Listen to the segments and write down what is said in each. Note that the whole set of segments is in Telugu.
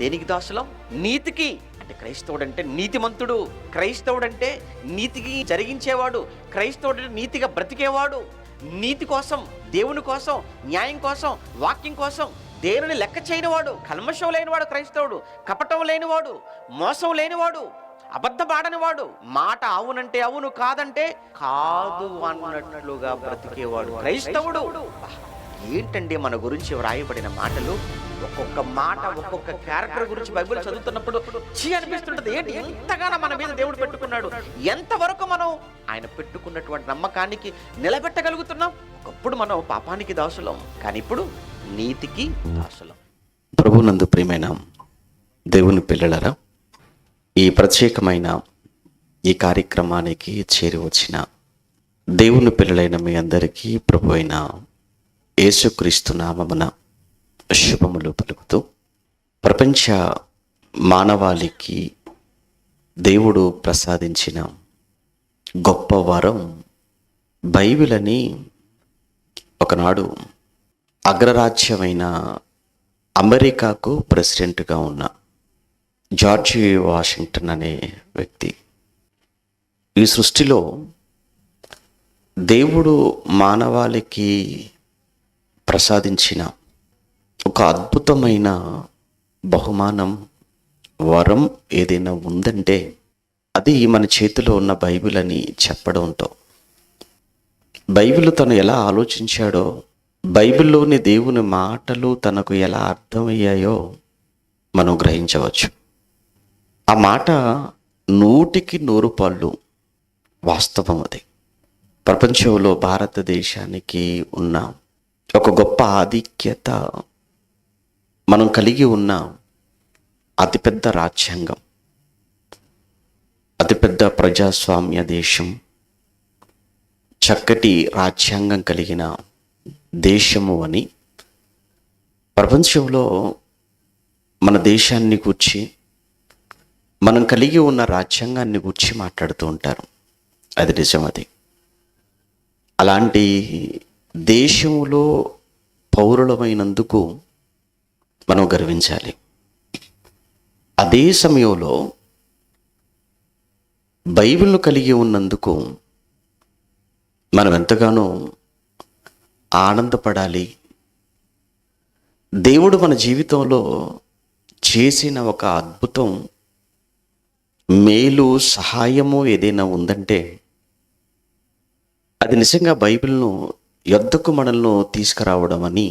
దేనికి దాసులం? నీతికి. అంటే క్రైస్తవుడు అంటే నీతిమంతుడు, క్రైస్తవుడు అంటే నీతికి జరిగించేవాడు, క్రైస్తవుడు అంటే నీతిగా బ్రతికేవాడు, నీతి కోసం, దేవుని కోసం, న్యాయం కోసం, వాక్యం కోసం దేవుని లెక్క చేయనివాడు, కల్మషం లేనివాడు క్రైస్తవుడు, కపటం లేనివాడు, మోసం లేనివాడు, అబద్ధమాడనివాడు, మాట అవునంటే అవును, కాదంటే కాదు అన్నట్లుగా బ్రతికేవాడు క్రైస్తవుడు. ఏంటండి మన గురించి వ్రాయబడిన మాటలు! ఒక్కొక్క మాట, ఒక్కొక్క క్యారెక్టర్ గురించి బైబిల్ చదువుతున్నప్పుడు చీ అనిపిస్తుంటది. ఏంటి ఎంతగానో మన మీద దేవుడు పెట్టుకున్నాడు, ఎంతవరకు మనం ఆయన పెట్టుకున్నటువంటి నమ్మకానికి నిలబెట్టగలుగుతున్నాం? ఒకప్పుడు మనం పాపానికి దాసులం, కానీ ఇప్పుడు నీతికి దాసులం. ప్రభునందు ప్రియమైన దేవుని పిల్లలరా, ఈ ప్రత్యేకమైన ఈ కార్యక్రమానికి చేరి వచ్చిన దేవుని పిల్లలైన మీ అందరికీ ప్రభు అయిన యేసుక్రీస్తు నామమున శుభములు పలుకుతూ, ప్రపంచ మానవాళికి దేవుడు ప్రసాదించిన గొప్ప వరం బైబిల్ అని ఒకనాడు అగ్రరాజ్యమైన అమెరికాకు ప్రెసిడెంట్గా ఉన్న జార్జ్ వాషింగ్టన్ అనే వ్యక్తి, ఈ సృష్టిలో దేవుడు మానవాళికి ప్రసాదించిన ఒక అద్భుతమైన బహుమానం, వరం ఏదైనా ఉందంటే అది మన చేతిలో ఉన్న బైబిల్ అని చెప్పడంతో, బైబిల్ తను ఎలా ఆలోచించాడో, బైబిల్లోని దేవుని మాటలు తనకు ఎలా అర్థమయ్యాయో మనం గ్రహించవచ్చు. ఆ మాట 100% వాస్తవం. అది ప్రపంచంలో భారతదేశానికి ఉన్న ఒక గొప్ప ఆధిక్యత, మనం కలిగి ఉన్న అతిపెద్ద రాజ్యాంగం, అతిపెద్ద ప్రజాస్వామ్య దేశం, చక్కటి రాజ్యాంగం కలిగిన దేశము అని ప్రపంచంలో మన దేశాన్ని గూర్చి, మనం కలిగి ఉన్న రాజ్యాంగాన్ని గూర్చి మాట్లాడుతూ ఉంటారు. అది నిజం. అది అలాంటి దేశంలో పౌరులమైనందుకు మనం గర్వించాలి. అదే సమయంలో బైబిల్ను కలిగి ఉన్నందుకు మనం ఎంతగానో ఆనందపడాలి. దేవుడు మన జీవితంలో చేసిన ఒక అద్భుతం, మేలు, సహాయము ఏదైనా ఉందంటే అది నిజంగా బైబిల్ను యొద్దకు మనల్ని తీసుకురావడం అని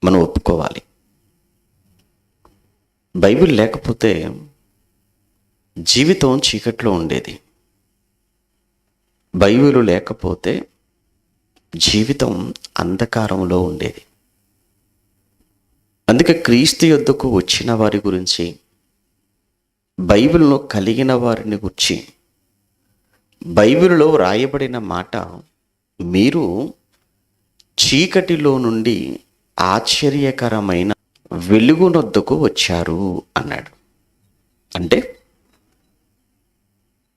మనం ఒప్పుకోవాలి. బైబిల్ లేకపోతే జీవితం చీకట్లో ఉండేది. బైబిల్ లేకపోతే జీవితం అంధకారంలో ఉండేది. అందుకే క్రీస్తు యొద్దకు వచ్చిన వారి గురించి, బైబిల్ను కలిగిన వారిని గురించి బైబిల్లో రాయబడిన మాట, మీరు చీకటిలో నుండి ఆశ్చర్యకరమైన వెలుగునొద్దకు వచ్చారు అన్నాడు. అంటే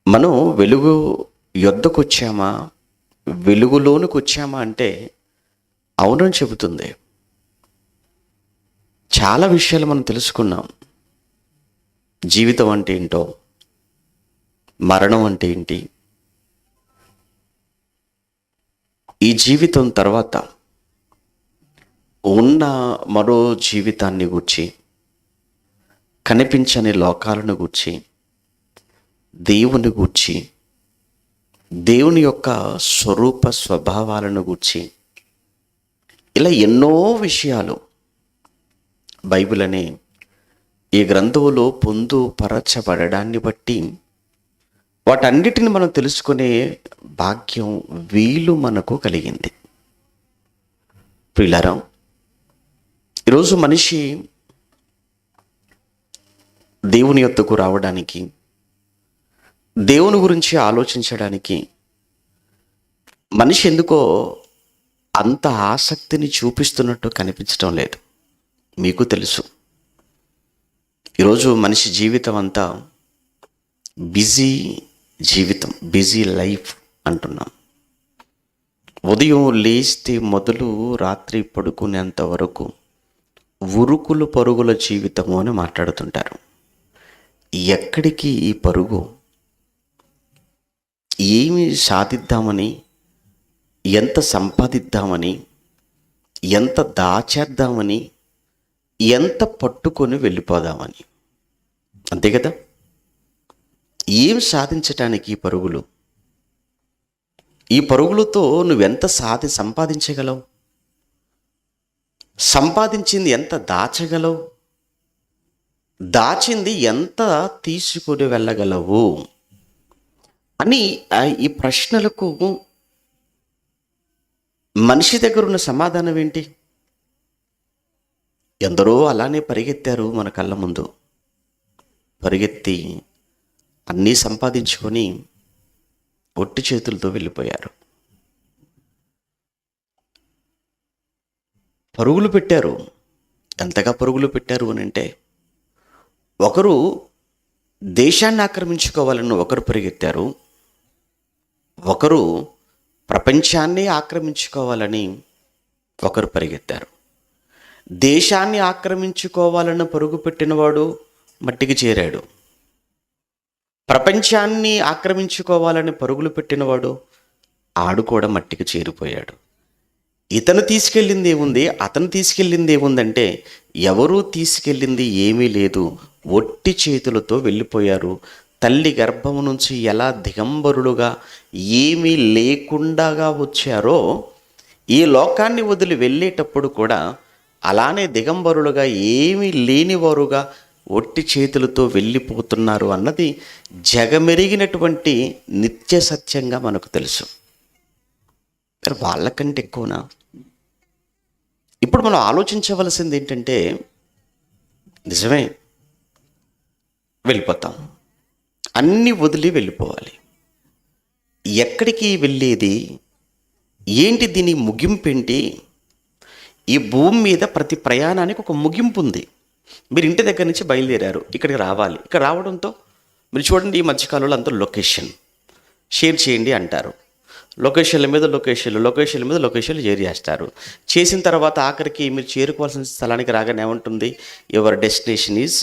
మనం వెలుగు యొద్దకు వచ్చామా, వెలుగులోనికి వచ్చామా అంటే అవునని చెబుతుంది. చాలా విషయాలు మనం తెలుసుకున్నాం. జీవితం అంటే ఏంటో, మరణం అంటే ఏంటి, ఈ జీవితం తర్వాత ఉన్న మరో జీవితాన్ని గూర్చి, కనిపించని లోకాలను గూర్చి, దేవుని గూర్చి, దేవుని యొక్క స్వరూప స్వభావాలను గూర్చి, ఇలా ఎన్నో విషయాలు బైబిల్ అనే ఈ గ్రంథంలో పొందుపరచబడడాన్ని బట్టి వాటన్నిటిని మనం తెలుసుకునే భాగ్యం, వీలు మనకు కలిగింది. ప్రియులారా, ఈరోజు మనిషి దేవుని యొద్దకు రావడానికి, దేవుని గురించి ఆలోచించడానికి మనిషి ఎందుకో అంత ఆసక్తిని చూపిస్తున్నట్టు కనిపించడం లేదు. మీకు తెలుసు, ఈరోజు మనిషి జీవితం అంతా బిజీ జీవితం, బిజీ లైఫ్ అంటున్నాం. ఉదయం లేస్తే మొదలు రాత్రి పడుకునేంత వరకు ఉరుకులు పరుగుల జీవితము అని మాట్లాడుతుంటారు. ఎక్కడికి ఈ పరుగు? ఏమి సాధిద్దామని, ఎంత సంపాదిద్దామని, ఎంత దాచేద్దామని, ఎంత పట్టుకొని వెళ్ళిపోదామని. అంతే కదా? ఏం సాధించటానికి ఈ పరుగులు? ఈ పరుగులతో నువ్వెంత సంపాదించగలవు? సంపాదించింది ఎంత దాచగలవు? దాచింది ఎంత తీసుకుని వెళ్ళగలవు అని ఈ ప్రశ్నలకు మనిషి దగ్గర ఉన్న సమాధానం ఏంటి? ఎందరో అలానే పరిగెత్తారు మన కళ్ళ ముందు. పరిగెత్తి అన్నీ సంపాదించుకొని ఒట్టి చేతులతో వెళ్ళిపోయారు. పరుగులు పెట్టారు. ఎంతగా పరుగులు పెట్టారు అని అంటే, ఒకరు దేశాన్ని ఆక్రమించుకోవాలని ఒకరు పరిగెత్తారు, ఒకరు ప్రపంచాన్ని ఆక్రమించుకోవాలని ఒకరు పరిగెత్తారు. దేశాన్ని ఆక్రమించుకోవాలని పరుగు పెట్టినవాడు మట్టికి చేరాడు. ప్రపంచాన్ని ఆక్రమించుకోవాలని పరుగులు పెట్టినవాడు ఆడు కూడా మట్టికి చేరిపోయాడు. ఇతను తీసుకెళ్ళింది ఏముంది, అతను తీసుకెళ్ళింది ఏముందంటే, ఎవరూ తీసుకెళ్ళింది ఏమీ లేదు. ఒట్టి చేతులతో వెళ్ళిపోయారు. తల్లి గర్భము నుంచి ఎలా దిగంబరులుగా ఏమీ లేకుండా వచ్చారో, ఈ లోకాన్ని వదిలి వెళ్ళేటప్పుడు కూడా అలానే దిగంబరులుగా ఏమీ లేనివారుగా ఒట్టి చేతులతో వెళ్ళిపోతున్నారు అన్నది జగమెరిగినటువంటి నిత్య సత్యంగా మనకు తెలుసు. కానీ వాళ్ళకంటే ఎక్కువనా? ఇప్పుడు మనం ఆలోచించవలసింది ఏంటంటే, నిజమే వెళ్ళిపోతాం, అన్నీ వదిలి వెళ్ళిపోవాలి. ఎక్కడికి వెళ్ళేది ఏంటి? దీని ముగింపు ఏంటి? ఈ భూమి మీద ప్రతి ప్రయాణానికి ఒక ముగింపు ఉంది. మీరు ఇంటి దగ్గర నుంచి బయలుదేరారు, ఇక్కడికి రావాలి. ఇక్కడ రావడంతో మీరు చూడండి, ఈ మధ్యకాలంలో అందరూ లొకేషన్ షేర్ చేయండి అంటారు. లొకేషన్ల మీద లొకేషన్లు షేర్ చేస్తారు. చేసిన తర్వాత ఆఖరికి మీరు చేరుకోవాల్సిన స్థలానికి రాగానే ఏమంటుంది? Your destination is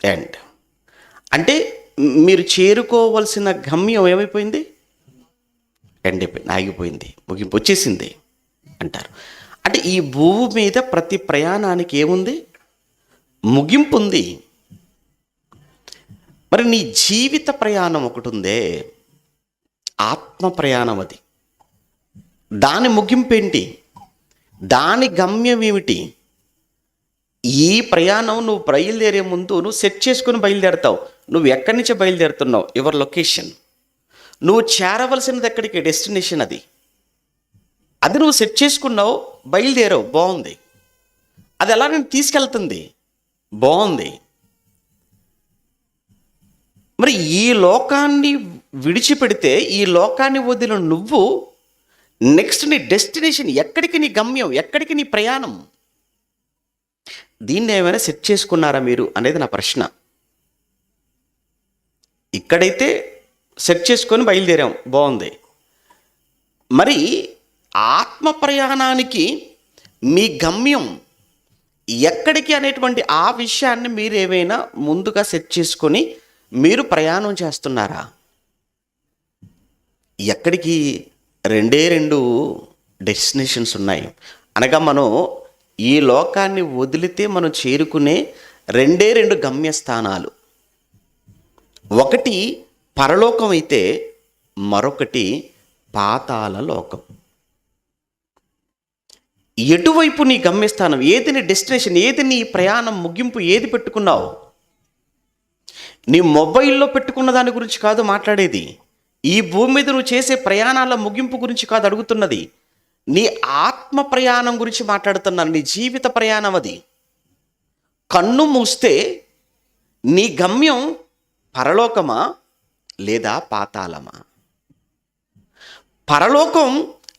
end. అంటే మీరు చేరుకోవాల్సిన గమ్యం ఏమైపోయింది? ఎండ్ అయిపోయింది, ఆగిపోయింది, ముగింపు వచ్చేసింది అంటారు. అంటే ఈ భూమి మీద ప్రతి ప్రయాణానికి ఏముంది? ముగింపు ఉంది. మరి నీ జీవిత ప్రయాణం ఒకటి ఉందే, ఆత్మ ప్రయాణం. అది దాని ముగింపు ఏంటి? దాని గమ్యం ఏమిటి? ఈ ప్రయాణం నువ్వు బయలుదేరే ముందు నువ్వు సెట్ చేసుకుని బయలుదేరుతావు. నువ్వు ఎక్కడి నుంచి బయలుదేరుతున్నావు? Your location. నువ్వు చేరవలసినది ఎక్కడికి? డెస్టినేషన్. అది నువ్వు సెట్ చేసుకున్నావు, బయలుదేరావు, బాగుంది. అది ఎలా నేను తీసుకెళ్తుంది? బాగుంది. మరి ఈ లోకాన్ని విడిచిపెడితే, ఈ లోకాన్ని వదిలిన నువ్వు నెక్స్ట్ నీ డెస్టినేషన్ ఎక్కడికి? నీ గమ్యం ఎక్కడికి? నీ ప్రయాణం. దీన్ని ఏమైనా సెట్ చేసుకున్నారా మీరు అనేది నా ప్రశ్న. ఇక్కడైతే సెట్ చేసుకొని బయలుదేరాం, బాగుంది. మరి ఆత్మ ప్రయాణానికి మీ గమ్యం ఎక్కడికి అనేటువంటి ఆ విషయాన్ని మీరు ఏమైనా ముందుగా సెట్ చేసుకొని మీరు ప్రయాణం చేస్తున్నారా? ఎక్కడికి? రెండు డెస్టినేషన్స్ ఉన్నాయి. అనగా మనం ఈ లోకాన్ని వదిలితే మనం చేరుకునే రెండు గమ్యస్థానాలు. ఒకటి పరలోకం అయితే మరొకటి పాతాళ లోకం. ఎటువైపు నీ గమ్యస్థానం? ఏది నీ డెస్టినేషన్? ఏది నీ ప్రయాణం ముగింపు? ఏది పెట్టుకున్నావు? నీ మొబైల్లో పెట్టుకున్న దాని గురించి కాదు మాట్లాడేది. ఈ భూమి మీద నువ్వు చేసే ప్రయాణాల ముగింపు గురించి కాదు అడుగుతున్నది. నీ ఆత్మ ప్రయాణం గురించి మాట్లాడుతున్నాను. నీ జీవిత ప్రయాణం అది. కన్ను మూస్తే నీ గమ్యం పరలోకమా లేదా పాతాళమా? పరలోకం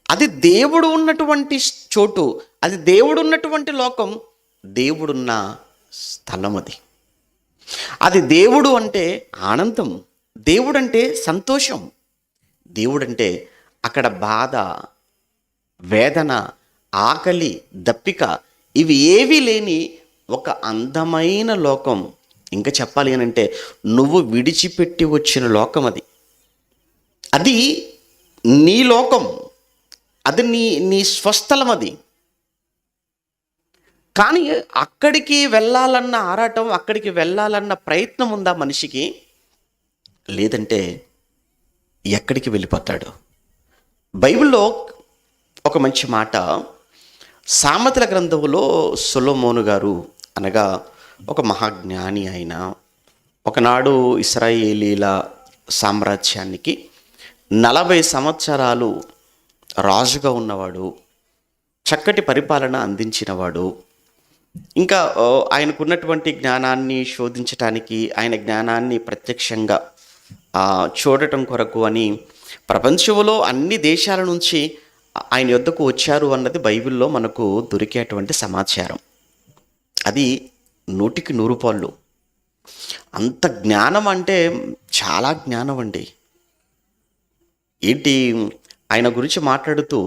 అది దేవుడు ఉన్నటువంటి చోటు, అది దేవుడు ఉన్నటువంటి లోకం, దేవుడున్న స్థలం. అది దేవుడు అంటే ఆనందం, దేవుడంటే సంతోషం, దేవుడంటే అక్కడ బాధ, వేదన, ఆకలి, దప్పిక ఇవి ఏవీ లేని ఒక అందమైన లోకం. ఇంకా చెప్పాలి అని అంటే నువ్వు విడిచిపెట్టి వచ్చిన లోకం అది. అది నీ లోకం, అది నీ నీ స్వస్థలం అది. కానీ అక్కడికి వెళ్ళాలన్న ఆరాటం, అక్కడికి వెళ్ళాలన్న ప్రయత్నం ఉందా మనిషికి? లేదంటే ఎక్కడికి వెళ్ళిపోతాడు? బైబిల్లో ఒక మంచి మాట, సామెతల గ్రంథంలో సొలొమోను గారు అనగా ఒక మహాజ్ఞాని ఆయన, ఒకనాడు ఇశ్రాయేలీల సామ్రాజ్యానికి 40 సంవత్సరాలు రాజుగా ఉన్నవాడు, చక్కటి పరిపాలన అందించినవాడు. ఇంకా ఆయనకున్నటువంటి జ్ఞానాన్ని శోధించటానికి, ఆయన జ్ఞానాన్ని ప్రత్యక్షంగా చూడటం కొరకు అని ప్రపంచంలో అన్ని దేశాల నుంచి ఆయన యొద్దకు వచ్చారు అన్నది బైబిల్లో మనకు దొరికేటువంటి సమాచారం. అది 100కి 100 పాళ్ళు. అంత జ్ఞానం అంటే చాలా జ్ఞానం అండి. ఏంటి ఆయన గురించి మాట్లాడుతూ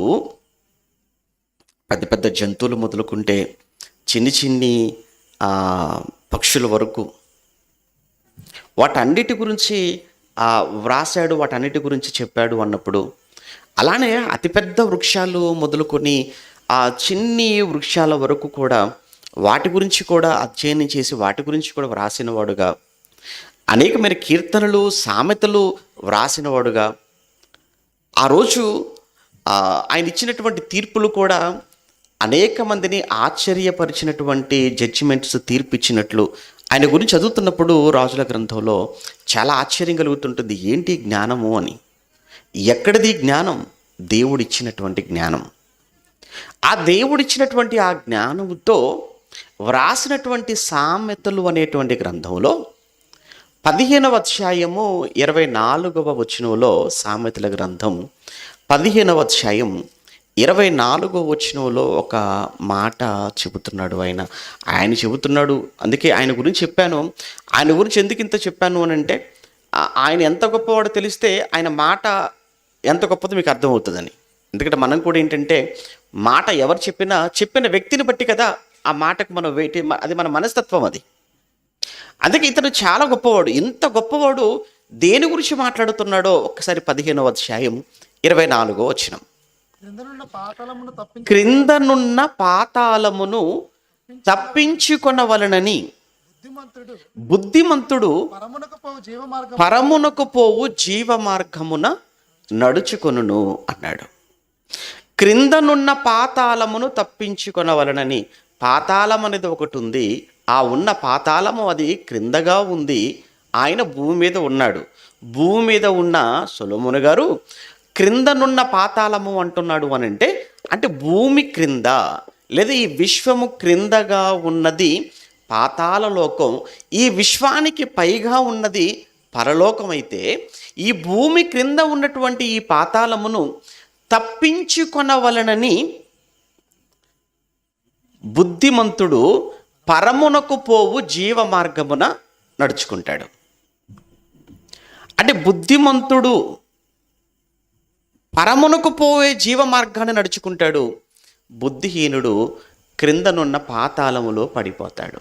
పెద్ద పెద్ద జంతువులు మొదలుకుంటే చిన్ని చిన్ని పక్షుల వరకు వాటన్నిటి గురించి వ్రాసాడు, వాటన్నిటి గురించి చెప్పాడు అన్నప్పుడు, అలానే అతిపెద్ద వృక్షాలు మొదలుకొని ఆ చిన్ని వృక్షాల వరకు కూడా వాటి గురించి కూడా అధ్యయనం చేసి వాటి గురించి కూడా వ్రాసిన వాడుగా, అనేకమైన కీర్తనలు సామెతలు వ్రాసిన వాడుగా, ఆ రోజు ఆయన ఇచ్చినటువంటి తీర్పులు కూడా అనేక మందిని ఆశ్చర్యపరిచినటువంటి జడ్జిమెంట్స్ తీర్పు ఇచ్చినట్లు ఆయన గురించి చదువుతున్నప్పుడు రాజుల గ్రంథంలో చాలా ఆశ్చర్యం కలుగుతుంటుంది. ఏంటి జ్ఞానము అని. ఎక్కడిది జ్ఞానం? దేవుడిచ్చినటువంటి జ్ఞానం. ఆ దేవుడిచ్చినటువంటి ఆ జ్ఞానంతో వ్రాసినటువంటి సామెతలు అనేటువంటి గ్రంథంలో 15వ అధ్యాయము 24వ వచనంలో, సామెతల గ్రంథం 15వ అధ్యాయం 24వ వచనంలో ఒక మాట చెబుతున్నాడు ఆయన చెబుతున్నాడు. అందుకే ఆయన గురించి చెప్పాను. ఆయన గురించి ఎందుకు ఇంత చెప్పాను అని అంటే, ఆయన ఎంత గొప్పవాడో తెలిస్తే ఆయన మాట ఎంత గొప్పదో మీకు అర్థమవుతుందని. ఎందుకంటే మనం కూడా ఏంటంటే, మాట ఎవరు చెప్పిన వ్యక్తిని బట్టి కదా ఆ మాటకు మనం అది మన మనస్తత్వం అది. అందుకే ఇతను చాలా గొప్పవాడు. ఇంత గొప్పవాడు దేని గురించి మాట్లాడుతున్నాడో ఒక్కసారి 15వ అధ్యాయం 24వ వచనం. క్రిందనున్న పాతాళమును తప్పించుకొనవలనని బుద్ధిమంతుడు పరమునకు పోవు జీవ మార్గమున నడుచుకొనును అన్నాడు. క్రిందనున్న పాతాళమును తప్పించుకొనవలనని. పాతాళం అనేది ఒకటి ఉంది. ఆ ఉన్న పాతాళము అది క్రిందగా ఉంది. ఆయన భూమి మీద ఉన్నాడు. భూమి మీద ఉన్న సొలొమోను గారు క్రిందనున్న పాతాళము అంటున్నాడు అని అంటే భూమి క్రింద లేదా ఈ విశ్వము క్రిందగా ఉన్నది పాతాళ లోకం. ఈ విశ్వానికి పైగా ఉన్నది పరలోకం. అయితే ఈ భూమి క్రింద ఉన్నటువంటి ఈ పాతాళమును తప్పించుకొనవలనని బుద్ధిమంతుడు పరమునకు పోవు జీవ మార్గమున నడుచుకుంటాడు. అంటే బుద్ధిమంతుడు పరమునకు పోయే జీవ మార్గాన్ని నడుచుకుంటాడు. బుద్ధిహీనుడు క్రిందనున్న పాతాళములో పడిపోతాడు.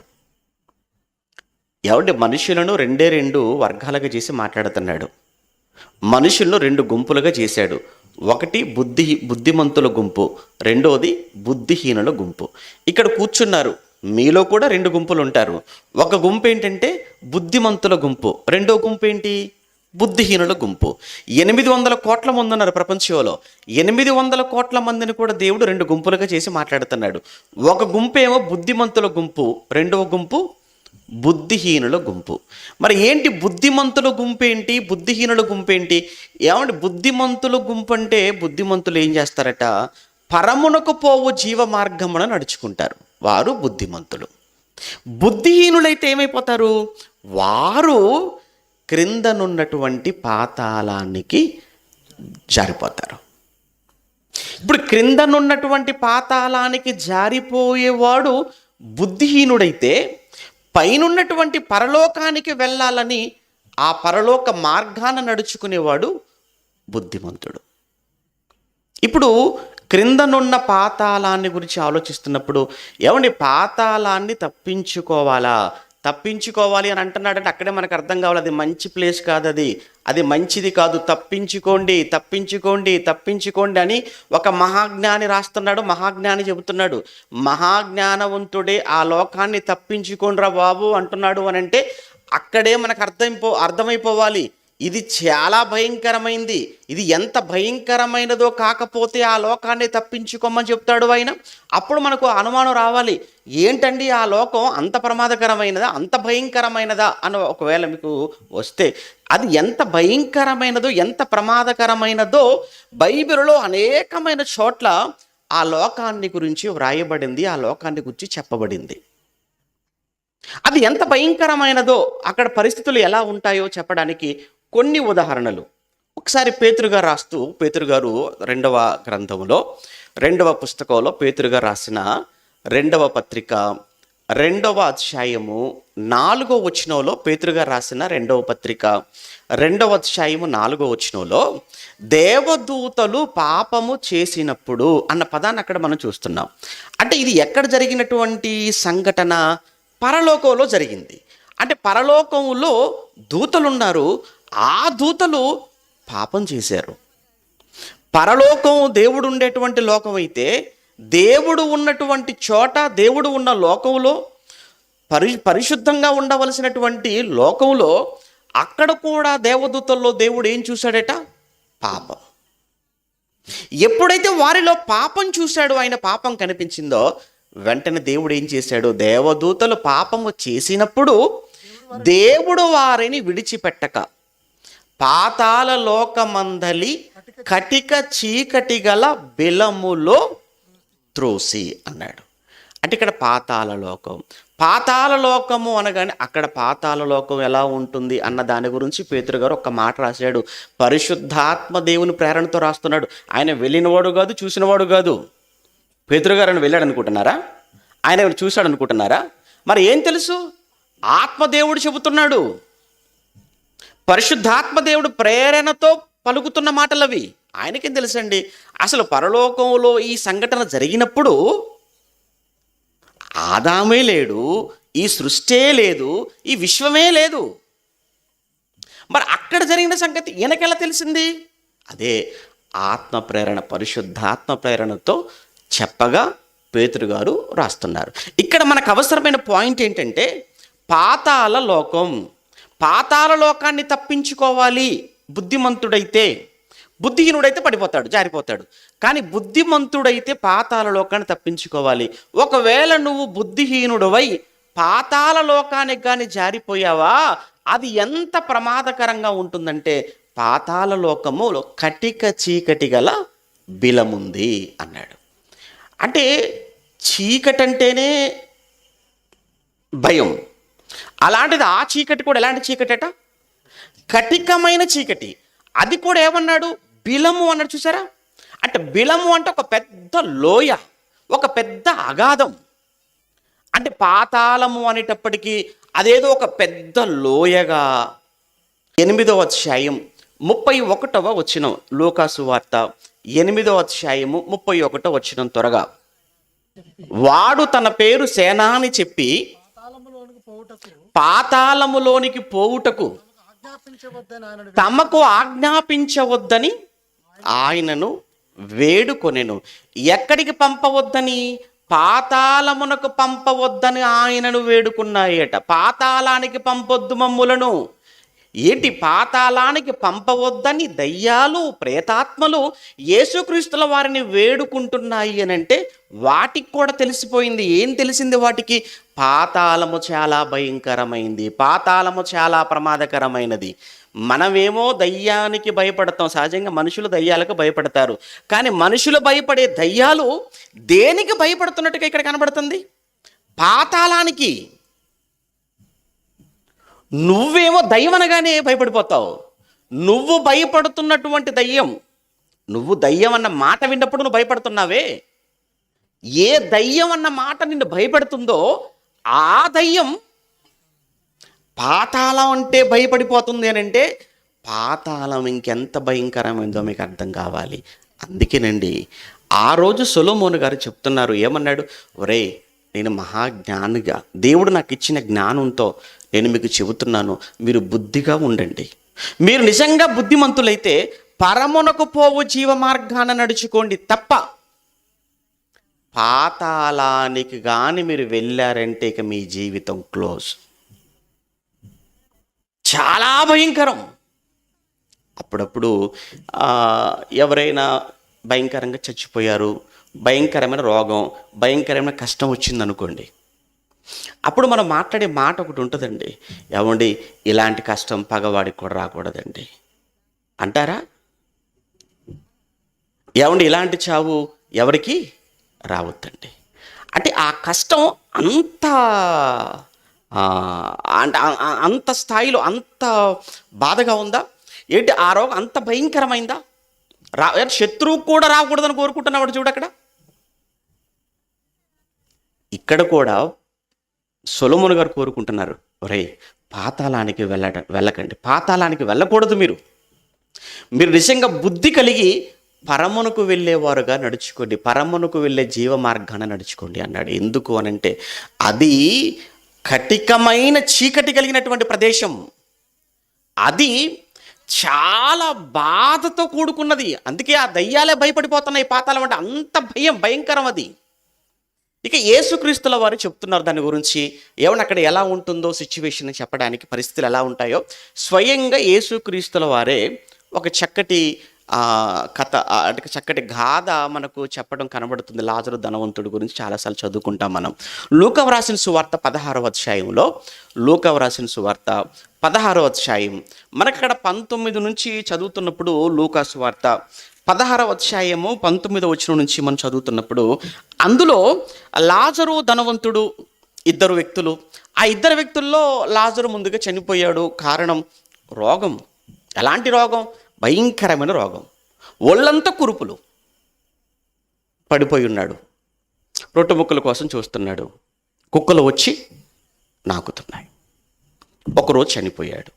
ఎవడి మనుషులను 2 వర్గాలుగా చేసి మాట్లాడుతున్నాడు. మనుషులను 2 గుంపులుగా చేశాడు. ఒకటి బుద్ధిమంతుల గుంపు, రెండోది బుద్ధిహీనుల గుంపు. ఇక్కడ కూర్చున్నారు. మీలో కూడా 2 గుంపులు ఉంటారు. ఒక గుంపు ఏంటంటే బుద్ధిమంతుల గుంపు, రెండో గుంపు ఏంటి? బుద్ధిహీనుల గుంపు. 800 కోట్ల మంది ఉన్నారు ప్రపంచంలో. 800 కోట్ల మందిని కూడా దేవుడు 2 గుంపులుగా చేసి మాట్లాడుతున్నాడు. ఒక గుంపు ఏమో బుద్ధిమంతుల గుంపు, రెండవ గుంపు బుద్ధిహీనుల గుంపు. మరి ఏంటి బుద్ధిమంతుల గుంపు ఏంటి, బుద్ధిహీనుల గుంపు ఏంటి? ఏమంటే బుద్ధిమంతుల గుంపు అంటే బుద్ధిమంతులు ఏం చేస్తారట? పరమునకు పోవు జీవ మార్గమున నడుచుకుంటారు. వారు బుద్ధిమంతులు. బుద్ధిహీనులైతే ఏమైపోతారు? వారు క్రిందనున్నటువంటి పాతాళానికి జారిపోతారు. ఇప్పుడు క్రిందనున్నటువంటి పాతాళానికి జారిపోయేవాడు బుద్ధిహీనుడైతే, పైనున్నటువంటి పరలోకానికి వెళ్ళాలని ఆ పరలోక మార్గాన నడుచుకునేవాడు బుద్ధిమంతుడు. ఇప్పుడు క్రిందనున్న పాతాళాన్ని గురించి ఆలోచిస్తున్నప్పుడు ఏమండి పాతాళాన్ని తప్పించుకోవాలి అని అంటున్నాడంటే అక్కడే మనకు అర్థం కావాలి, అది మంచి ప్లేస్ కాదు, అది మంచిది కాదు, తప్పించుకోండి అని ఒక మహాజ్ఞాని రాస్తున్నాడు, మహాజ్ఞాని చెబుతున్నాడు. మహాజ్ఞానవంతుడే ఆ లోకాన్ని తప్పించుకోండిరా బాబు అంటున్నాడు అని అంటే అక్కడే మనకు అర్థమైపోవాలి ఇది చాలా భయంకరమైంది, ఇది ఎంత భయంకరమైనదో కాకపోతే ఆ లోకాన్ని తప్పించుకోమని చెప్తాడు ఆయన. అప్పుడు మనకు అనుమానం రావాలి, ఏంటండి ఆ లోకం అంత ప్రమాదకరమైనదా, అంత భయంకరమైనదా అని ఒకవేళ మీకు వస్తే అది ఎంత భయంకరమైనదో ఎంత ప్రమాదకరమైనదో బైబిల్లో అనేకమైన చోట్ల ఆ లోకాన్ని గురించి వ్రాయబడింది, ఆ లోకాన్ని గురించి చెప్పబడింది. అది ఎంత భయంకరమైనదో అక్కడ పరిస్థితులు ఎలా ఉంటాయో చెప్పడానికి కొన్ని ఉదాహరణలు. ఒకసారి పేతురు గారు 2వ గ్రంథంలో 2వ పుస్తకంలో పేతురు గారు రాసిన 2వ పత్రిక 2వ అధ్యాయము 4వ వచనంలో, పేతురు గారు రాసిన 2వ పత్రిక 2వ అధ్యాయము 4వ వచనంలో దేవదూతలు పాపము చేసినప్పుడు అన్న పదాన్ని అక్కడ మనం చూస్తున్నాం. అంటే ఇది ఎక్కడ జరిగినటువంటి సంఘటన? పరలోకంలో జరిగింది. అంటే పరలోకంలో దూతలున్నారు, ఆ దూతలు పాపం చేశారు. పరలోకం దేవుడు ఉండేటువంటి లోకం అయితే దేవుడు ఉన్నటువంటి చోట, దేవుడు ఉన్న లోకంలో, పరిశుద్ధంగా ఉండవలసినటువంటి లోకంలో అక్కడ కూడా దేవదూతల్లో దేవుడు ఏం చూశాడట? పాపం. ఎప్పుడైతే వారిలో పాపం చూశాడో, ఆయన పాపం కనిపించిందో వెంటనే దేవుడు ఏం చేశాడు? దేవదూతలు పాపము చేసినప్పుడు దేవుడు వారిని విడిచిపెట్టక పాతాళ లోకమందలి కటిక చీకటి గల బిలములో త్రోసి అన్నాడు. అంటే ఇక్కడ పాతాళ లోకము అనగానే అక్కడ పాతాళ లోకం ఎలా ఉంటుంది అన్న దాని గురించి పేతురు గారు ఒక మాట రాశాడు. పరిశుద్ధాత్మ దేవుని ప్రేరణతో రాస్తున్నాడు. ఆయన వెళ్ళినవాడు కాదు, చూసినవాడు కాదు. పేతురు గారు ఆయన వెళ్ళాడు అనుకుంటున్నారా? ఆయన చూశాడు అనుకుంటున్నారా? మరి ఏం తెలుసు? ఆత్మదేవుడు చెబుతున్నాడు, పరిశుద్ధాత్మదేవుడు ప్రేరణతో పలుకుతున్న మాటలవి. ఆయనకేం తెలుసండి? అసలు పరలోకంలో ఈ సంఘటన జరిగినప్పుడు ఆదామే లేడు, ఈ సృష్టే లేదు, ఈ విశ్వమే లేదు. మరి అక్కడ జరిగిన సంగతి ఈయనకెలా తెలిసింది? అదే ఆత్మ ప్రేరణ, పరిశుద్ధాత్మ ప్రేరణతో చెప్పగా పేతురు గారు రాస్తున్నారు. ఇక్కడ మనకు అవసరమైన పాయింట్ ఏంటంటే పాతాళ లోకాన్ని తప్పించుకోవాలి. బుద్ధిమంతుడైతే, బుద్ధిహీనుడైతే పడిపోతాడు, జారిపోతాడు. కానీ బుద్ధిమంతుడైతే పాతాళ లోకాన్ని తప్పించుకోవాలి. ఒకవేళ నువ్వు బుద్ధిహీనుడవై పాతాళ లోకానికి కానీ జారిపోయావా, అది ఎంత ప్రమాదకరంగా ఉంటుందంటే పాతాళ లోకములో కటిక చీకటి గల బిలముంది అన్నాడు. అంటే చీకటి అంటేనే భయం. అలాంటిది ఆ చీకటి కూడా ఎలాంటి చీకటి అట? కటికమైన చీకటి. అది కూడా ఏమన్నాడు? బిలము అన్నాడు. చూసారా? అంటే బిలము అంటే ఒక పెద్ద లోయ, ఒక పెద్ద అగాధం. అంటే పాతాళము అనేటప్పటికీ అదేదో ఒక పెద్ద లోయగా. 8వ అధ్యాయం 31వ వచనం, లూకాసు వార్త 8వ అధ్యాయము 31వ వచనం. త్వరగా, వాడు తన పేరు సేనాని చెప్పి పాతాళములోనికి పోవుటకు తమకు ఆజ్ఞాపించవద్దని ఆయనను వేడుకొనెను. ఎక్కడికి పంపవద్దని? పాతాళమునకు పంపవద్దని ఆయనను వేడుకున్నాయట. పాతాళానికి పంపొద్దు మమ్ములను. ఏంటి? పాతాళానికి పంపవద్దని దయ్యాలు, ప్రేతాత్మలు యేసుక్రీస్తుల వారిని వేడుకుంటున్నాయి అని అంటే వాటికి కూడా తెలిసిపోయింది. ఏం తెలిసింది వాటికి? పాతాళము చాలా భయంకరమైంది, పాతాళము చాలా ప్రమాదకరమైనది. మనమేమో దయ్యానికి భయపడతాం, సహజంగా మనుషులు దయ్యాలకు భయపడతారు. కానీ మనుషులు భయపడే దయ్యాలు దేనికి భయపడుతున్నట్టుగా ఇక్కడ కనబడుతుంది? పాతాళానికి. నువ్వేమో దయ్యం అనగానే భయపడిపోతావు. నువ్వు భయపడుతున్నటువంటి దయ్యం, నువ్వు దయ్యం అన్న మాట విన్నప్పుడు నువ్వు భయపడుతున్నావే, ఏ దయ్యం అన్న మాట నిన్ను భయపడుతుందో ఆ దయ్యం పాతాళం అంటే భయపడిపోతుంది అని అంటే పాతాళం ఇంకెంత భయంకరమైందో మీకు అర్థం కావాలి. అందుకేనండి ఆ రోజు సొలొమోను గారు చెప్తున్నారు, ఏమన్నాడు? ఒరేయ్, నేను మహాజ్ఞానిగా, దేవుడు నాకు ఇచ్చిన జ్ఞానంతో నేను మీకు చెబుతున్నాను, మీరు బుద్ధిగా ఉండండి. మీరు నిజంగా బుద్ధిమంతులైతే పరమునకు పోవు జీవ మార్గాన నడుచుకోండి తప్ప పాతాళానికి కానీ మీరు వెళ్ళారంటే ఇక మీ జీవితం క్లోజ్. చాలా భయంకరం. అప్పుడప్పుడు ఎవరైనా భయంకరంగా చచ్చిపోయారు, భయంకరమైన రోగం, భయంకరమైన కష్టం వచ్చిందనుకోండి, అప్పుడు మనం మాట్లాడే మాట ఒకటి ఉంటుందండి, ఏమండి ఇలాంటి కష్టం పగవాడికి కూడా రాకూడదండి అంటారా? ఏమండి ఇలాంటి చావు ఎవరికి రావద్దండి. అంటే ఆ కష్టం అంత అంత స్థాయిలో అంత బాధగా ఉందా ఏంటి? ఆ రోగం అంత భయంకరమైందా? శత్రువు కూడా రాకూడదని కోరుకుంటున్నాడు చూడు అక్కడ. ఇక్కడ కూడా సొలొమోను గారు కోరుకుంటున్నారు, ఒరే పాతాళానికి వెళ్ళకండి, పాతాళానికి వెళ్ళకూడదు. మీరు నిజంగా బుద్ధి కలిగి పరమునకు వెళ్ళేవారుగా నడుచుకోండి, పరమునకు వెళ్ళే జీవ మార్గాన నడుచుకోండి అన్నాడు. ఎందుకు అనంటే అది కటికమైన చీకటి కలిగినటువంటి ప్రదేశం, అది చాలా బాధతో కూడుకున్నది. అందుకే ఆ దయ్యాలే భయపడిపోతున్నాయి. పాతాళం అంటే అంత భయంకరం అది. ఇక యేసుక్రీస్తుల వారు చెప్తున్నారు దాని గురించి. ఏమన్నా అక్కడ ఎలా ఉంటుందో సిచ్యువేషన్ చెప్పడానికి, పరిస్థితులు ఎలా ఉంటాయో స్వయంగా యేసుక్రీస్తుల వారే ఒక చక్కటి కథ, అంటే చక్కటి గాథ మనకు చెప్పడం కనబడుతుంది. లాజరు ధనవంతుడి గురించి చాలాసార్లు చదువుకుంటాం మనం. లూకా వ్రాసిన సువార్త 16వ అధ్యాయంలో, లూకా వ్రాసిన సువార్త 16వ అధ్యాయం మనకు అక్కడ 19 నుంచి చదువుతున్నప్పుడు, లూకా సువార్త 16వ అధ్యాయము 19వ వచనం నుంచి మనం చదువుతున్నప్పుడు, అందులో లాజరు ధనవంతుడు ఇద్దరు వ్యక్తులు. ఆ ఇద్దరు వ్యక్తుల్లో లాజరు ముందుగా చనిపోయాడు. కారణం రోగం. ఎలాంటి రోగం? భయంకరమైన రోగం. ఒళ్ళంతా కురుపులు, పడిపోయి ఉన్నాడు. రొట్టె ముక్కల కోసం చూస్తున్నాడు, కుక్కలు వచ్చి నాకుతున్నాయి. ఒకరోజు చనిపోయాడు.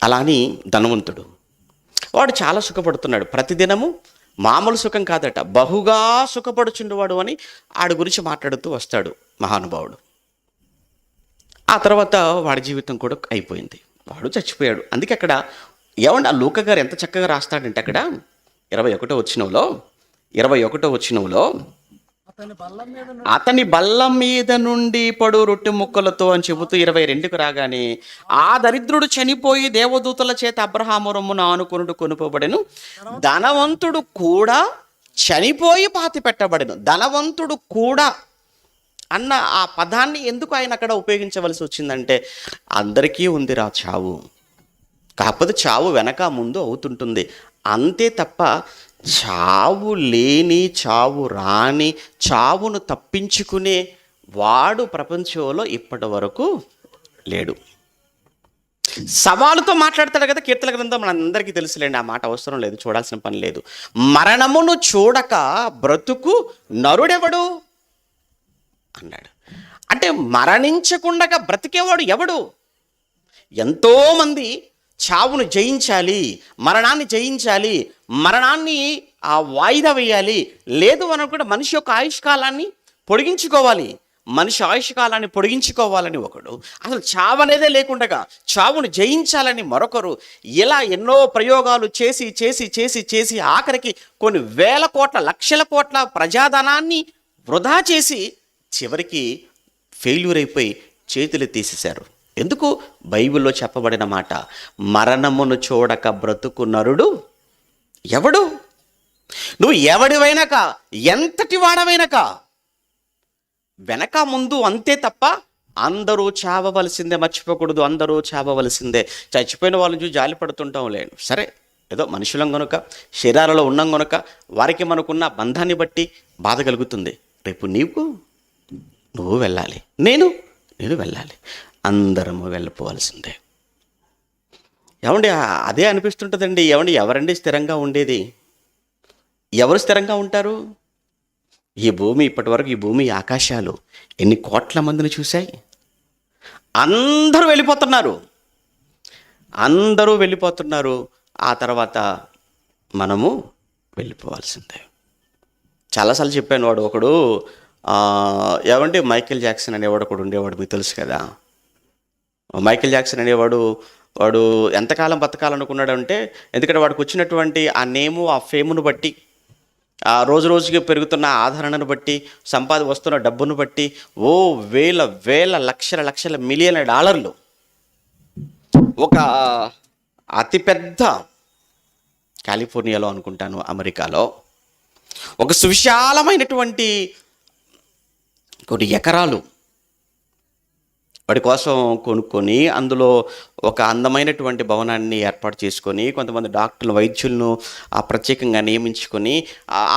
అలాని ధనవంతుడు, వాడు చాలా సుఖపడుతున్నాడు. ప్రతిదినము మామూలు సుఖం కాదట, బహుగా సుఖపడుచుండేవాడు అని ఆడి గురించి మాట్లాడుతూ వస్తాడు మహానుభావుడు. ఆ తర్వాత వాడి జీవితం కూడా అయిపోయింది, వాడు చచ్చిపోయాడు. అందుకే అక్కడ ఏమండి ఆ లూకా గారు ఎంత చక్కగా రాస్తాడంటే అక్కడ 21వ వచనంలో అతని బల్ల మీద నుండి పడు రొట్టె ముక్కలతో అని చెబుతూ 22కు రాగానే, ఆ దరిద్రుడు చనిపోయి దేవదూతల చేత అబ్రహాము రొమ్మున ఆనుకొనుడు కొనుపబడెను, ధనవంతుడు కూడా చనిపోయి పాతి పెట్టబడెను. ధనవంతుడు కూడా అన్న ఆ పదాన్ని ఎందుకు ఆయన అక్కడ ఉపయోగించవలసి వచ్చిందంటే, అందరికీ ఉందిరా చావు, కాకపోతే చావు వెనక ముందు అవుతుంటుంది అంతే తప్ప చావు లేని, చావు రాని, చావును తప్పించుకునే వాడు ప్రపంచంలో ఇప్పటి వరకు లేడు. సవాలుతో మాట్లాడతాడు కదా కీర్తన గ్రంథం, మనందరికీ తెలుసులేండి, ఆ మాట అవసరం లేదు, చూడాల్సిన పని లేదు. మరణమును చూడక బ్రతుకు నరుడెవడు అన్నాడు. అంటే మరణించకుండా బ్రతికేవాడు ఎవడు? ఎంతోమంది చావును జయించాలి, మరణాన్ని జయించాలి, మరణాన్ని వాయిదా వేయాలి, లేదు అనుకుంటే మనిషి యొక్క ఆయుష్కాలాన్ని పొడిగించుకోవాలి, మనిషి ఆయుష్కాలాన్ని పొడిగించుకోవాలని ఒకడు, అసలు చావు అనేదే లేకుండా చావును జయించాలని మరొకరు, ఇలా ఎన్నో ప్రయోగాలు చేసి చేసి చేసి చేసి ఆఖరికి కొన్ని వేల కోట్ల, లక్షల కోట్ల ప్రజాధనాన్ని వృధా చేసి చివరికి ఫెయిల్యూర్ అయిపోయి చేతులు తీసేశారు. ఎందుకు? బైబిల్లో చెప్పబడిన మాట, మరణమును చూడక బ్రతుకు నరుడు ఎవడు? నువ్వు ఎవడివైనాక, ఎంతటి వాడవైనాక, వెనక ముందు అంతే తప్ప అందరూ చావవలసిందే, మర్చిపోకూడదు, అందరూ చావవలసిందే. చచ్చిపోయిన వాళ్ళని చూసి జాలి పడుతుంటాం లేను, సరే ఏదో మనుషులం కనుక, శరీరాలలో ఉన్నాం కనుక వారికి మనకున్న బంధాన్ని బట్టి బాధ కలుగుతుంది. రేపు నువ్వు వెళ్ళాలి, నేను వెళ్ళాలి, అందరము వెళ్ళిపోవాల్సిందే. ఏమండి అదే అనిపిస్తుంటుందండి. ఏమండి ఎవరండి స్థిరంగా ఉండేది? ఎవరు స్థిరంగా ఉంటారు? ఈ భూమి, ఇప్పటి వరకు ఈ భూమి, ఆకాశాలు ఎన్ని కోట్ల మందిని చూశాయి? అందరూ వెళ్ళిపోతున్నారు. ఆ తర్వాత మనము వెళ్ళిపోవాల్సిందే. చాలాసార్లు చెప్పాను. వాడు ఒకడు ఏమంటే మైకేల్ జాక్సన్ అనేవాడు ఒకడు ఉండేవాడు, మీకు తెలుసు కదా. మైకేల్ జాక్సన్ అనేవాడు వాడు ఎంతకాలం బతకాలనుకున్నాడు అంటే, ఎందుకంటే వాడికి వచ్చినటువంటి ఆ నేము, ఆ ఫేమును బట్టి, ఆ రోజు రోజుకి పెరుగుతున్న ఆదరణను బట్టి, వస్తున్న డబ్బును బట్టి వేల వేల లక్షల లక్షల మిలియన్ డాలర్లు ఒక అతిపెద్ద కాలిఫోర్నియాలో అనుకుంటాను, అమెరికాలో ఒక సువిశాలమైనటువంటి కొన్ని ఎకరాలు వాడి కోసం కొనుక్కొని అందులో ఒక అందమైనటువంటి భవనాన్ని ఏర్పాటు చేసుకొని, కొంతమంది డాక్టర్లు, వైద్యులను ప్రత్యేకంగా నియమించుకొని,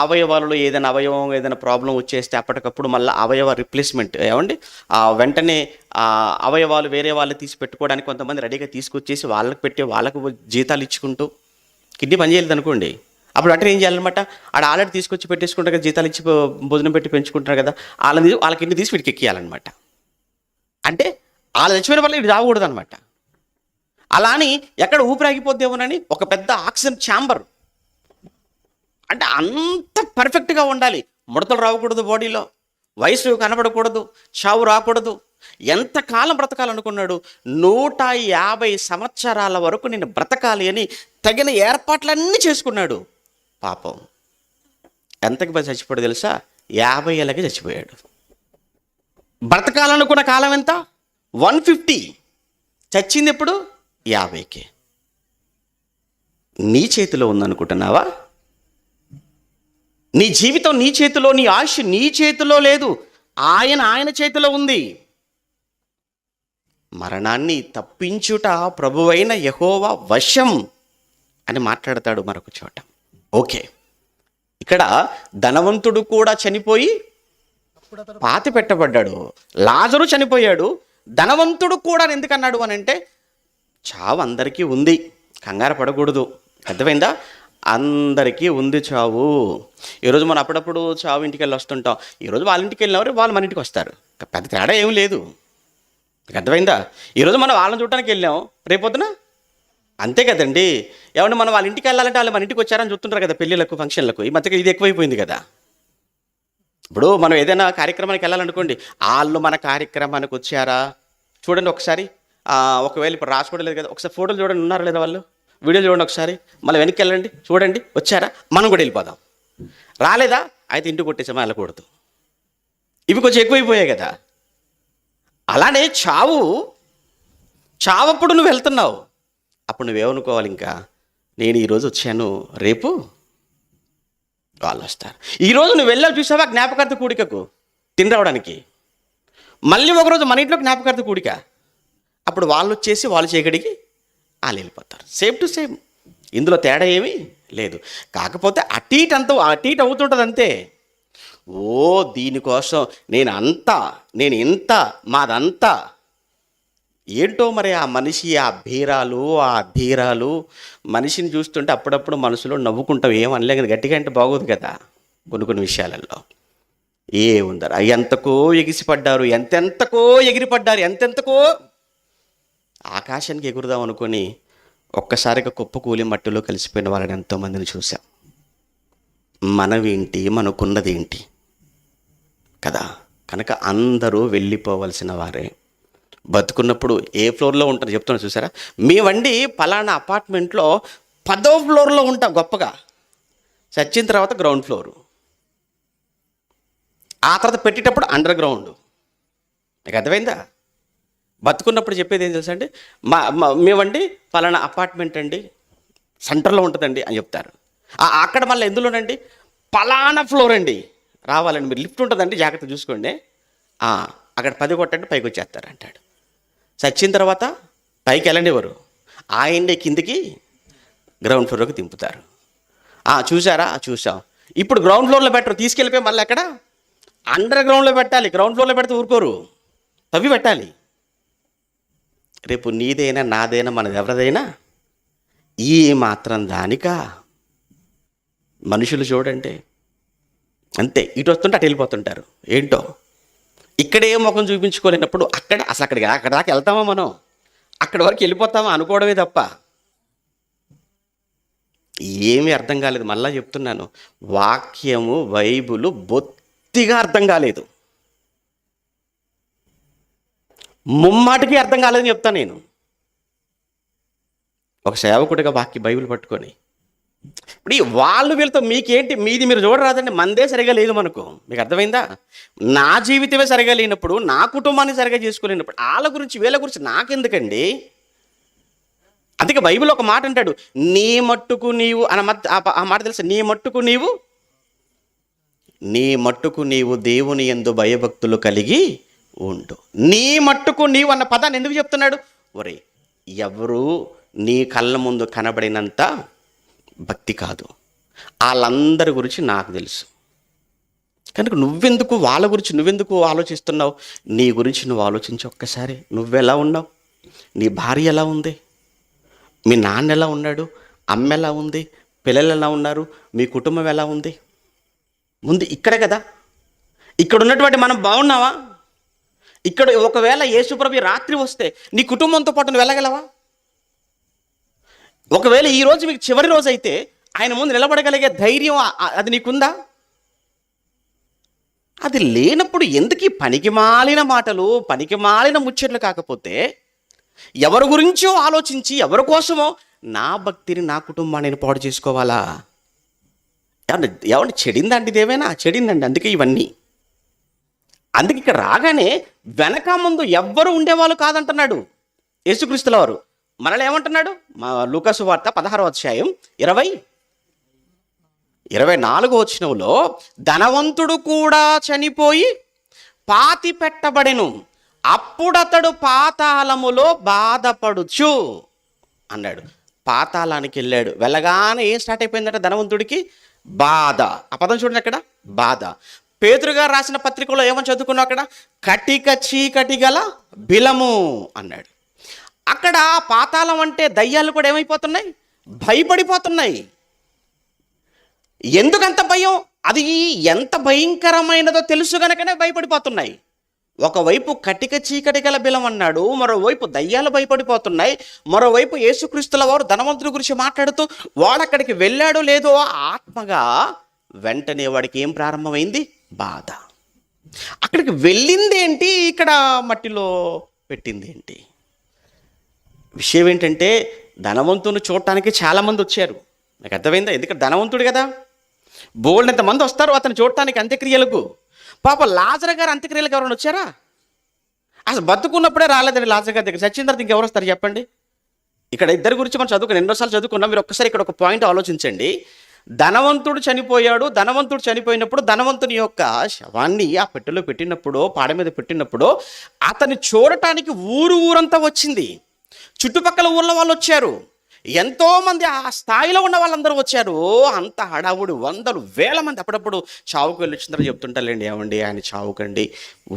అవయవాలలో ఏదైనా ప్రాబ్లం వచ్చేస్తే అప్పటికప్పుడు మళ్ళీ అవయవ రిప్లేస్మెంట్ వెంటనే అవయవాలు వేరే వాళ్ళు తీసి పెట్టుకోవడానికి కొంతమంది రెడీగా తీసుకొచ్చేసి వాళ్ళకు జీతాలు ఇచ్చుకుంటూ, కిడ్నీ పనిచేయలేదు అనుకోండి, అప్పుడు అంటే ఏం చేయాలన్నమాట, ఆల్రెడీ తీసుకొచ్చి పెట్టేసుకుంటారు కదా, జీతాలు ఇచ్చి భోజనం పెట్టి పెంచుకుంటారు కదా, వాళ్ళ కిడ్నీ తీసి వీడికి ఎక్కియాలన్నమాట. అంటే వాళ్ళ చచ్చిపోయిన వల్ల ఇది రాకూడదు అనమాట. అలా అని ఎక్కడ ఊపిరాగిపోద్దేమోనని ఒక పెద్ద ఆక్సిజన్ ఛాంబర్, అంటే అంత పర్ఫెక్ట్గా ఉండాలి. ముడతలు రాకూడదు, బాడీలో వయసు కనబడకూడదు, చావు రాకూడదు. ఎంతకాలం బ్రతకాలనుకున్నాడు? 150 సంవత్సరాల వరకు నేను బ్రతకాలి అని తగిన ఏర్పాట్లన్నీ చేసుకున్నాడు. పాపం ఎంతకి చచ్చిపోయాడు తెలుసా? 50 ఏళ్ళకి చచ్చిపోయాడు. బ్రతకాలనుకున్న కాలం ఎంత? 150. చచ్చింది ఎప్పుడు? 50కి. నీ చేతిలో ఉందనుకుంటున్నావా? నీ జీవితం నీ చేతిలో, నీ ఆయుష్ నీ చేతిలో లేదు, ఆయన చేతిలో ఉంది. మరణాన్ని తప్పించుట ప్రభువైన యెహోవా వశం అని మాట్లాడతాడు మరొక చోట. ఓకే, ఇక్కడ ధనవంతుడు కూడా చనిపోయి పాతి పెట్టబడ్డాడు. లాజరు చనిపోయాడు, ధనవంతుడు కూడా ఎందుకన్నాడు అని అంటే, చావు అందరికీ ఉంది, కంగారు పడకూడదు. అర్థమైందా? అందరికీ ఉంది చావు. ఈరోజు మనం అప్పుడప్పుడు చావు ఇంటికి వెళ్ళి వస్తుంటాం. ఈరోజు వాళ్ళ ఇంటికి వెళ్ళినవారు వాళ్ళు మన ఇంటికి వస్తారు, పెద్ద తేడా ఏం లేదు. అర్థమైందా? ఈరోజు మనం వాళ్ళని చూడటానికి వెళ్ళాం, రేపొద్దున అంతే కదండి. ఏమంటే మనం వాళ్ళ ఇంటికి వెళ్ళాలంటే వాళ్ళు మన ఇంటికి వచ్చారని చూస్తుంటారు కదా, పెళ్ళిళ్ళకు, ఫంక్షన్లకు. ఈ మధ్యకి ఇది ఎక్కువైపోయింది కదా. ఇప్పుడు మనం ఏదైనా కార్యక్రమానికి వెళ్ళాలనుకోండి, వాళ్ళు మన కార్యక్రమానికి వచ్చారా చూడండి ఒకసారి. ఒకవేళ ఇప్పుడు రాసుకోవడం లేదు కదా, ఒకసారి ఫోటోలు చూడండి, ఉన్నారా లేదా వాళ్ళు, వీడియోలు చూడండి ఒకసారి, మళ్ళీ వెనక్కి వెళ్ళండి, చూడండి వచ్చారా, మనం కూడా వెళ్ళిపోదాం. రాలేదా అయితే ఇంటికి కొట్టేసామా, వెళ్ళకూడదు. ఇవి కొంచెం ఎక్కువైపోయాయి కదా. అలానే చావప్పుడు నువ్వు వెళ్తున్నావు, అప్పుడు నువ్వేమనుకోవాలి, ఇంకా నేను ఈరోజు వచ్చాను, రేపు వాళ్ళు వస్తారు. ఈరోజు నువ్వు వెళ్ళావు చూసావా జ్ఞాపకార్థ కూడికకు తిని రావడానికి, మళ్ళీ ఒకరోజు మన ఇంట్లో జ్ఞాపకార్థ కూడిక, అప్పుడు వాళ్ళు వచ్చేసి వాళ్ళు చేయగడిగి వాళ్ళు వెళ్ళిపోతారు. సేమ్ టు సేమ్, ఇందులో తేడా ఏమీ లేదు. కాకపోతే అటు ఇటు అవుతుంటుంది అంతే. దీనికోసం నేను ఇంత మాదంతా ఏంటో మరి. ఆ మనిషి ఆ బీరాలు, ఆ ధీరాలు, మనిషిని చూస్తుంటే అప్పుడప్పుడు మనసులో నవ్వుకుంటాం, ఏమనలే కదా, గట్టిగా అంటే బాగోదు కదా. కొన్ని విషయాలలో ఉందరు ఎంతకో ఎగిసిపడ్డారు, ఎంతెంతకో ఆకాశానికి ఎగురుదాం అనుకొని ఒక్కసారిగా కుప్పకూలి మట్టిలో కలిసిపోయిన వాళ్ళని ఎంతోమందిని చూసాం. మనవేంటి, మనకున్నదేంటి కదా. కనుక అందరూ వెళ్ళిపోవలసిన వారే. బతుకున్నప్పుడు ఏ ఫ్లోర్లో ఉంటారు చెప్తున్నా చూసారా, మేమండి పలానా అపార్ట్మెంట్లో 10వ ఫ్లోర్లో ఉంటాం గొప్పగా, చచ్చిన తర్వాత గ్రౌండ్ ఫ్లోరు, ఆ తర్వాత పెట్టేటప్పుడు అండర్ గ్రౌండ్. మీకు అర్థమైందా? బతుకున్నప్పుడు చెప్పేది ఏం తెలుసా అండి, మేమండి పలానా అపార్ట్మెంట్ అండి సెంటర్లో ఉంటుందండి అని చెప్తారు. అక్కడ మళ్ళీ ఎందులోనండి పలానా ఫ్లోర్ అండి, రావాలండి మీరు, లిఫ్ట్ ఉంటుందండి జాగ్రత్త చూసుకోండి, అక్కడ 10 కొట్టండి పైకి వచ్చేస్తారు అంటాడు. చచ్చిన తర్వాత పైకి వెళ్ళండివారు, ఆయన్ని కిందికి గ్రౌండ్ ఫ్లోర్లోకి దింపుతారు. చూసారా? చూసాం. ఇప్పుడు గ్రౌండ్ ఫ్లోర్లో పెట్టరు, తీసుకెళ్ళిపోయి మళ్ళీ ఎక్కడ అండర్ గ్రౌండ్లో పెట్టాలి. గ్రౌండ్ ఫ్లోర్లో పెడితే ఊరుకోరు, తవ్వి పెట్టాలి. రేపు నీదైనా నాదైనా మనది ఎవరిదైనా ఈ మాత్రం దానికా మనుషులు చూడండి అంతే, ఇటు వస్తుంటే అటు వెళ్ళిపోతుంటారు. ఏంటో ఇక్కడే ముఖం చూపించుకోలేనప్పుడు అక్కడ దాకా వెళ్తామా మనం, అక్కడి వరకు వెళ్ళిపోతామా అనుకోవడమే తప్ప ఏమీ అర్థం కాలేదు. మళ్ళా చెప్తున్నాను, వాక్యము బైబుల్ బొత్తిగా అర్థం కాలేదు, ముమ్మాటికి అర్థం కాలేదని చెప్తాను నేను. ఒక సేవకుడిగా బైబిల్ పట్టుకొని ఇప్పుడు వాళ్ళు వీళ్ళతో మీకేంటి, మీది మీరు చూడరాదండి. మందే సరిగా లేదు మనకు, మీకు అర్థమైందా? నా జీవితమే సరిగా లేనప్పుడు, నా కుటుంబాన్ని సరిగా చేసుకోలేనప్పుడు వాళ్ళ గురించి వీళ్ళ గురించి నాకెందుకండి? అందుకే బైబిల్ ఒక మాట అంటాడు, నీ మట్టుకు నీవు ఆ మాట తెలుసా? నీ మట్టుకు నీవు దేవుని యందు భయభక్తులు కలిగి ఉండు. నీ మట్టుకు నీవు అన్న పదాన్ని ఎందుకు చెప్తున్నాడు? ఒరే, ఎవరు నీ కళ్ళ ముందు కనబడినంత భక్తి కాదు, వాళ్ళందరి గురించి నాకు తెలుసు. కనుక వాళ్ళ గురించి నువ్వెందుకు ఆలోచిస్తున్నావు? నీ గురించి నువ్వు ఆలోచించి ఒక్కసారి. నువ్వెలా ఉన్నావు? నీ భార్య ఎలా ఉంది? మీ నాన్న ఎలా ఉన్నాడు? అమ్మ ఎలా ఉంది? పిల్లలు ఎలా ఉన్నారు? మీ కుటుంబం ఎలా ఉంది? ముందు ఇక్కడే కదా. ఇక్కడ ఉన్నటువంటి మనం బాగున్నావా? ఇక్కడ ఒకవేళ యేసుప్రభు రాత్రి వస్తే నీ కుటుంబంతో పాటు నువ్వు వెళ్ళగలవా? ఒకవేళ ఈరోజు మీకు చివరి రోజు అయితే ఆయన ముందు నిలబడగలిగే ధైర్యం అది నీకుందా? అది లేనప్పుడు ఎందుకు ఈ పనికిమాలిన మాటలు, పనికిమాలిన ముచ్చట్లు? కాకపోతే ఎవరి గురించో ఆలోచించి ఎవరి కోసమో నా భక్తిని, నా కుటుంబాన్ని నేను పాడు చేసుకోవాలా? ఏమంటే చెడిందండి, ఇదేమైనా చెడిందండి. అందుకే ఇవన్నీ. అందుకే ఇక్కడ రాగానే వెనక ముందు ఎవ్వరు ఉండేవాళ్ళు కాదంటున్నాడు యేసుక్రీస్తుల వారు. మనల్ని ఏమంటున్నాడు? లూకాసు వార్త 16వ అధ్యాయం 24వ వచనంలో, ధనవంతుడు కూడా చనిపోయి పాతి పెట్టబడెను, అప్పుడతడు పాతాళములో బాధపడుచు అన్నాడు. పాతాళానికి వెళ్ళాడు. వెళ్ళగానే ఏం స్టార్ట్ అయిపోయిందట ధనవంతుడికి? బాధ. ఆ పదం చూడండి అక్కడ, బాధ. పేతురు గారు రాసిన పత్రికలో ఏమని చదువుకున్నావు అక్కడ? కటిక చీకటి గల బిలము అన్నాడు. అక్కడ పాతాళం అంటే దయ్యాలు కూడా ఏమైపోతున్నాయి? భయపడిపోతున్నాయి. ఎందుకంత భయం? అది ఎంత భయంకరమైనదో తెలుసు గనకనే భయపడిపోతున్నాయి. ఒకవైపు కటిక చీకటి గల బిలం అన్నాడు, మరోవైపు దయ్యాలు భయపడిపోతున్నాయి, మరోవైపు యేసుక్రీస్తుల వారు ధనవంతుడి గురించి మాట్లాడుతూ వాడక్కడికి వెళ్ళాడో లేదో ఆత్మగా వెంటనే వాడికి ఏం ప్రారంభమైంది? బాధ. అక్కడికి వెళ్ళింది ఏంటి, ఇక్కడ మట్టిలో పెట్టింది ఏంటి? విషయం ఏంటంటే ధనవంతుని చూడటానికి చాలామంది వచ్చారు. నాకు అర్థమైందా? ఎందుకంటే ధనవంతుడు కదా, బోల్డంత మంది వస్తారు అతను చూడటానికి అంత్యక్రియలకు. పాప లాజరు గారు అంత్యక్రియలకు ఎవరైనా వచ్చారా? అసలు బతుకున్నప్పుడే రాలేదండి లాజరు గారి దగ్గర. చచ్చిన తర్వాత ఇంకెవరు వస్తారు చెప్పండి? ఇక్కడ ఇద్దరి గురించి మనం చదువుకుని ఎన్నోసార్లు చదువుకున్నాం. మీరు ఒక్కసారి ఇక్కడ ఒక పాయింట్ ఆలోచించండి. ధనవంతుడు చనిపోయాడు. ధనవంతుడు చనిపోయినప్పుడు ధనవంతుని యొక్క శవాన్ని ఆ పెట్టెలో పెట్టినప్పుడు, పాడ మీద పెట్టినప్పుడు అతన్ని చూడటానికి ఊరంతా వచ్చింది. చుట్టుపక్కల ఊళ్ళ వాళ్ళు వచ్చారు. ఎంతోమంది ఆ స్థాయిలో ఉన్న వాళ్ళందరూ వచ్చారు. అంత హడావుడి, వందలు వేల మంది. అప్పుడప్పుడు చావుకు వెళ్ళి వచ్చిన తర్వాత చెప్తుంటారులేండి, ఏమండి ఆయన చావుకండి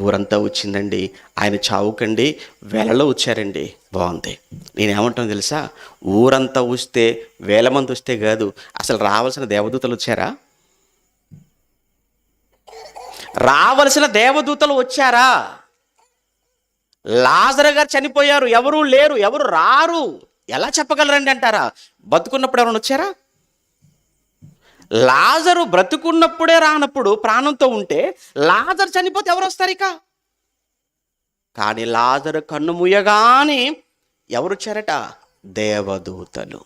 ఊరంతా వచ్చిందండి, ఆయన చావుకండి వేలలో వచ్చారండి. బాగుంది. నేనేమంటాను తెలుసా? ఊరంతా వస్తే, వేల మంది వస్తే కాదు, అసలు రావాల్సిన దేవదూతలు వచ్చారా? రావలసిన దేవదూతలు వచ్చారా? లాజరు గారు చనిపోయారు, ఎవరు లేరు, ఎవరు రారు, ఎలా చెప్పగలరండి అంటారా? బతుకున్నప్పుడు ఎవరైనా వచ్చారా? లాజరు బ్రతుకున్నప్పుడే రానప్పుడు, ప్రాణంతో ఉంటే, లాజరు చనిపోతే ఎవరు వస్తారు ఇక? కానీ లాజరు కన్ను మూయగానే ఎవరు వచ్చారట? దేవదూతలు.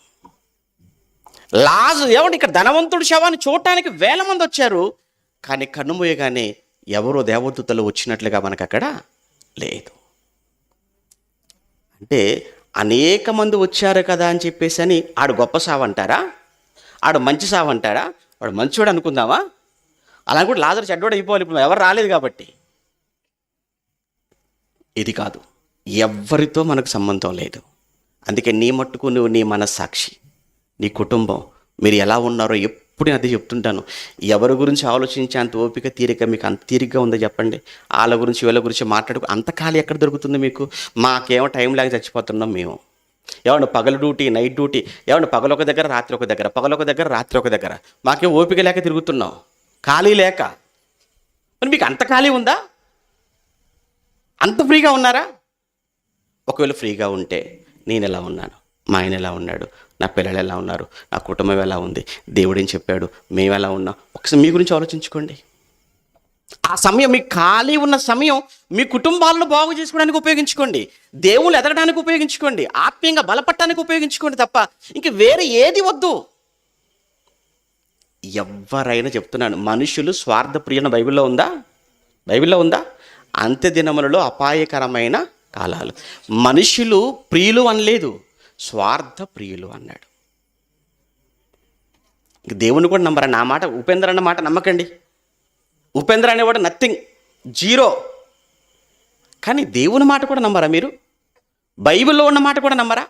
ఏమంటే ఇక్కడ ధనవంతుడి శవాన్ని చూడటానికి వేల మంది వచ్చారు, కానీ కన్ను మూయగానే ఎవరో దేవదూతలు వచ్చినట్లుగా మనకు అక్కడ లేదు. అంటే అనేక మంది వచ్చారు కదా అని చెప్పేసి అని ఆడు గొప్ప సావు అంటారా? ఆడు మంచి సావు అంటారా? వాడు మంచివాడు అనుకుందామా? అలా కూడా లాజరు చెడ్డోడు అయిపోవాలి, ఇప్పుడు ఎవరు రాలేదు కాబట్టి. ఇది కాదు, ఎవ్వరితో మనకు సంబంధం లేదు. అందుకే నీ మట్టుకు నువ్వు, నీ మనస్సాక్షి, నీ కుటుంబం, మీరు ఎలా ఉన్నారో ఎప్పుడు అదే చెప్తుంటాను. ఎవరి గురించి ఆలోచించే అంత ఓపిక, తీరిక మీకు అంత తీరికగా ఉందో చెప్పండి? వాళ్ళ గురించి వీళ్ళ గురించి మాట్లాడుకు అంత ఖాళీ ఎక్కడ దొరుకుతుంది మీకు? మాకేమో టైం లాగా చచ్చిపోతున్నాం మేము. ఏమన్నా పగలు డ్యూటీ, నైట్ డ్యూటీ, ఏమన్నా పగలొక దగ్గర రాత్రి ఒక దగ్గర, పగలొక దగ్గర రాత్రి ఒక దగ్గర. మాకేం ఓపిక లేక తిరుగుతున్నాం, ఖాళీ లేక. మరి మీకు అంత ఖాళీ ఉందా? అంత ఫ్రీగా ఉన్నారా? ఒకవేళ ఫ్రీగా ఉంటే నేను ఎలా ఉన్నాను? మా ఆయన ఎలా ఉన్నాడు, నా పిల్లలు ఎలా ఉన్నారు, నా కుటుంబం ఎలా ఉంది, దేవుడేం చెప్పాడు, మేము ఎలా ఉన్నాం, ఒకసారి మీ గురించి ఆలోచించుకోండి. ఆ సమయం, మీకు ఖాళీ ఉన్న సమయం మీ కుటుంబాలను బాగు చేసుకోవడానికి ఉపయోగించుకోండి, దేవుళ్ళు ఎదగడానికి ఉపయోగించుకోండి, ఆత్మీయంగా బలపడటానికి ఉపయోగించుకోండి తప్ప ఇంక వేరే ఏది వద్దు. ఎవరైనా చెప్తున్నాను, మనుషులు స్వార్థప్రియుల బైబిల్లో ఉందా? బైబిల్లో ఉందా? అంత్య దినములలో అపాయకరమైన కాలాలు. మనుషులు ప్రియులు అనలేదు, స్వార్థ ప్రియులు అన్నాడు. ఇంక దేవుని కూడా నమ్మరా? నా మాట, ఉపేంద్ర అన్న మాట నమ్మకండి. ఉపేంద్ర అనేవాడు నథింగ్, జీరో. కానీ దేవుని మాట కూడా నమ్మరా మీరు? బైబిల్లో ఉన్న మాట కూడా నమ్మరా?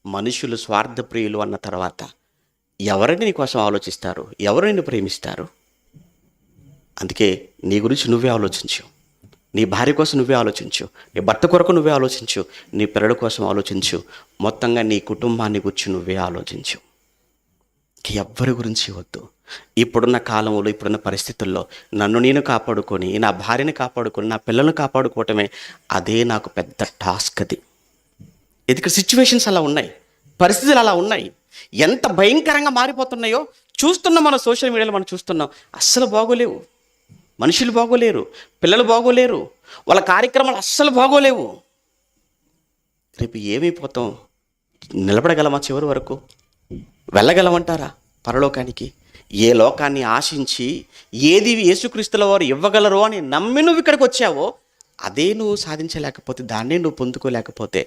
మనుషులు స్వార్థ ప్రియులు అన్న తర్వాత ఎవరిని నీ కోసం ఆలోచిస్తారు, ఎవరు నిన్ను ప్రేమిస్తారు? అందుకే నీ గురించి నువ్వే ఆలోచించు, నీ భార్య కోసం నువ్వే ఆలోచించు, నీ భర్త కొరకు నువ్వే ఆలోచించు, నీ పిల్లల కోసం ఆలోచించు, మొత్తంగా నీ కుటుంబాన్ని గురించి నువ్వే ఆలోచించు. ఎవ్వరి గురించి వద్దు. ఇప్పుడున్న కాలంలో, ఇప్పుడున్న పరిస్థితుల్లో నన్ను నేను కాపాడుకొని, నా భార్యని కాపాడుకొని, నా పిల్లల్ని కాపాడుకోవటమే అదే నాకు పెద్ద టాస్క్. అది ఎందుకంటే సిచ్యువేషన్స్ అలా ఉన్నాయి, పరిస్థితులు అలా ఉన్నాయి, ఎంత భయంకరంగా మారిపోతున్నాయో చూస్తున్నాం. మన సోషల్ మీడియాలో మనం చూస్తున్నాం. అస్సలు బాగోలేవు, మనుషులు బాగోలేరు, పిల్లలు బాగోలేరు, వాళ్ళ కార్యక్రమాలు అస్సలు బాగోలేవు. రేపు ఏమైపోతాం? నిలబడగలమా? చివరి వరకు వెళ్ళగలమంటారా పరలోకానికి? ఏ లోకాన్ని ఆశించి ఏది యేసుక్రీస్తుల వారు ఇవ్వగలరు అని నమ్మి నువ్వు ఇక్కడికి వచ్చావో అదే నువ్వు సాధించలేకపోతే, దాన్నే నువ్వు పొందుకోలేకపోతే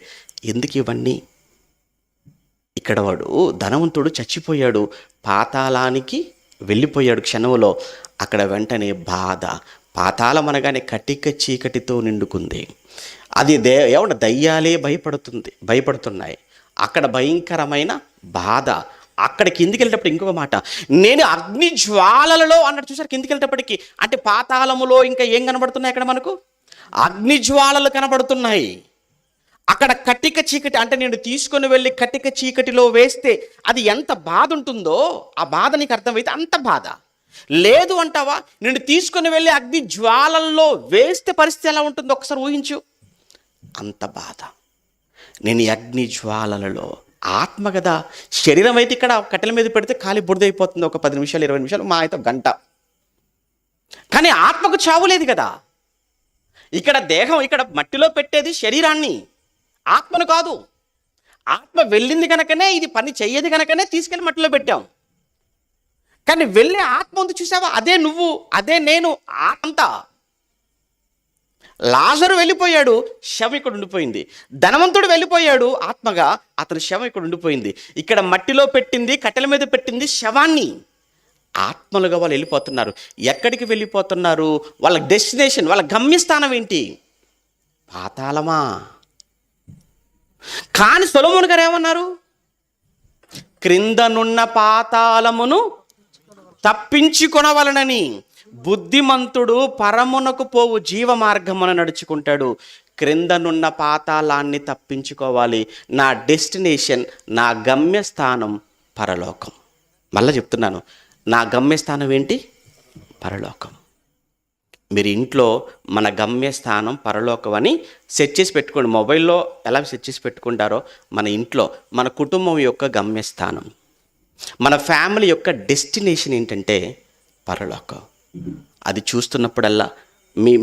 ఎందుకు ఇవన్నీ? ఇక్కడ వాడు ధనవంతుడు చచ్చిపోయాడు, పాతాళానికి వెళ్ళిపోయాడు క్షణంలో. అక్కడ వెంటనే బాధ, పాతాళం అనగానే కటిక చీకటితో నిండుకుంది. అది ఏమంటే దయ్యాలే భయపడుతున్నాయి. అక్కడ భయంకరమైన బాధ. అక్కడ కిందికి వెళ్ళేటప్పుడు ఇంకొక మాట, నేను అగ్ని జ్వాలలలో అన్నట్టు చూసారు. కిందికి వెళ్ళేటప్పటికి అంటే పాతాళములో ఇంకా ఏం కనబడుతున్నాయి? అక్కడ మనకు అగ్ని జ్వాలలు కనబడుతున్నాయి. అక్కడ కటిక చీకటి, అంటే నేను తీసుకొని వెళ్ళి కటిక చీకటిలో వేస్తే అది ఎంత బాధ ఉంటుందో, ఆ బాధ నీకు అర్థమైతే అంత బాధ. లేదు అంటావా, నేను తీసుకొని వెళ్ళి అగ్ని జ్వాలల్లో వేస్తే పరిస్థితి ఎలా ఉంటుందో ఒకసారి ఊహించు, అంత బాధ. నేను ఈ అగ్ని జ్వాలలలో, ఆత్మ కదా, శరీరం అయితే ఇక్కడ కట్టెల మీద పెడితే ఖాళీ బురదైపోతుంది, ఒక 10 నిమిషాలు 20 నిమిషాలు, మా అయితే గంట. కానీ ఆత్మకు చావు లేదు కదా. ఇక్కడ దేహం, ఇక్కడ మట్టిలో పెట్టేది శరీరాన్ని, ఆత్మను కాదు. ఆత్మ వెళ్ళింది కనుకనే, ఇది పని చెయ్యదు కనుకనే తీసుకెళ్ళి మట్టిలో పెట్టాం. కానీ వెళ్ళే ఆత్మ ఉంది చూసావా, అదే నువ్వు, అదే నేను. అంతా లాజరు వెళ్ళిపోయాడు, శవం ఇక్కడ ఉండిపోయింది. ధనవంతుడు వెళ్ళిపోయాడు ఆత్మగా, అతని శవం ఇక్కడ ఉండిపోయింది. ఇక్కడ మట్టిలో పెట్టింది, కట్టెల మీద పెట్టింది శవాన్ని. ఆత్మలుగా వాళ్ళు వెళ్ళిపోతున్నారు. ఎక్కడికి వెళ్ళిపోతున్నారు? వాళ్ళ డెస్టినేషన్, వాళ్ళ గమ్యస్థానం ఏంటి? పాతాళమా. కానీ సొలొమోను గారు ఏమన్నారు? క్రిందనున్న పాతాళమును తప్పించుకొనవలనని బుద్ధిమంతుడు పరమునకు పోవు జీవ మార్గమున నడుచుకుంటాడు. క్రిందనున్న పాతాళాన్ని తప్పించుకోవాలి. నా డెస్టినేషన్, నా గమ్యస్థానం పరలోకం. మళ్ళీ చెప్తున్నాను, నా గమ్యస్థానం ఏంటి? పరలోకం. మీరు ఇంట్లో మన గమ్యస్థానం పరలోకం అని సెట్ చేసి పెట్టుకోండి. మొబైల్లో ఎలా సెట్ చేసి పెట్టుకుంటారో, మన ఇంట్లో మన కుటుంబం యొక్క గమ్యస్థానం, మన ఫ్యామిలీ యొక్క డెస్టినేషన్ ఏంటంటే పరలోకం. అది చూస్తున్నప్పుడల్లా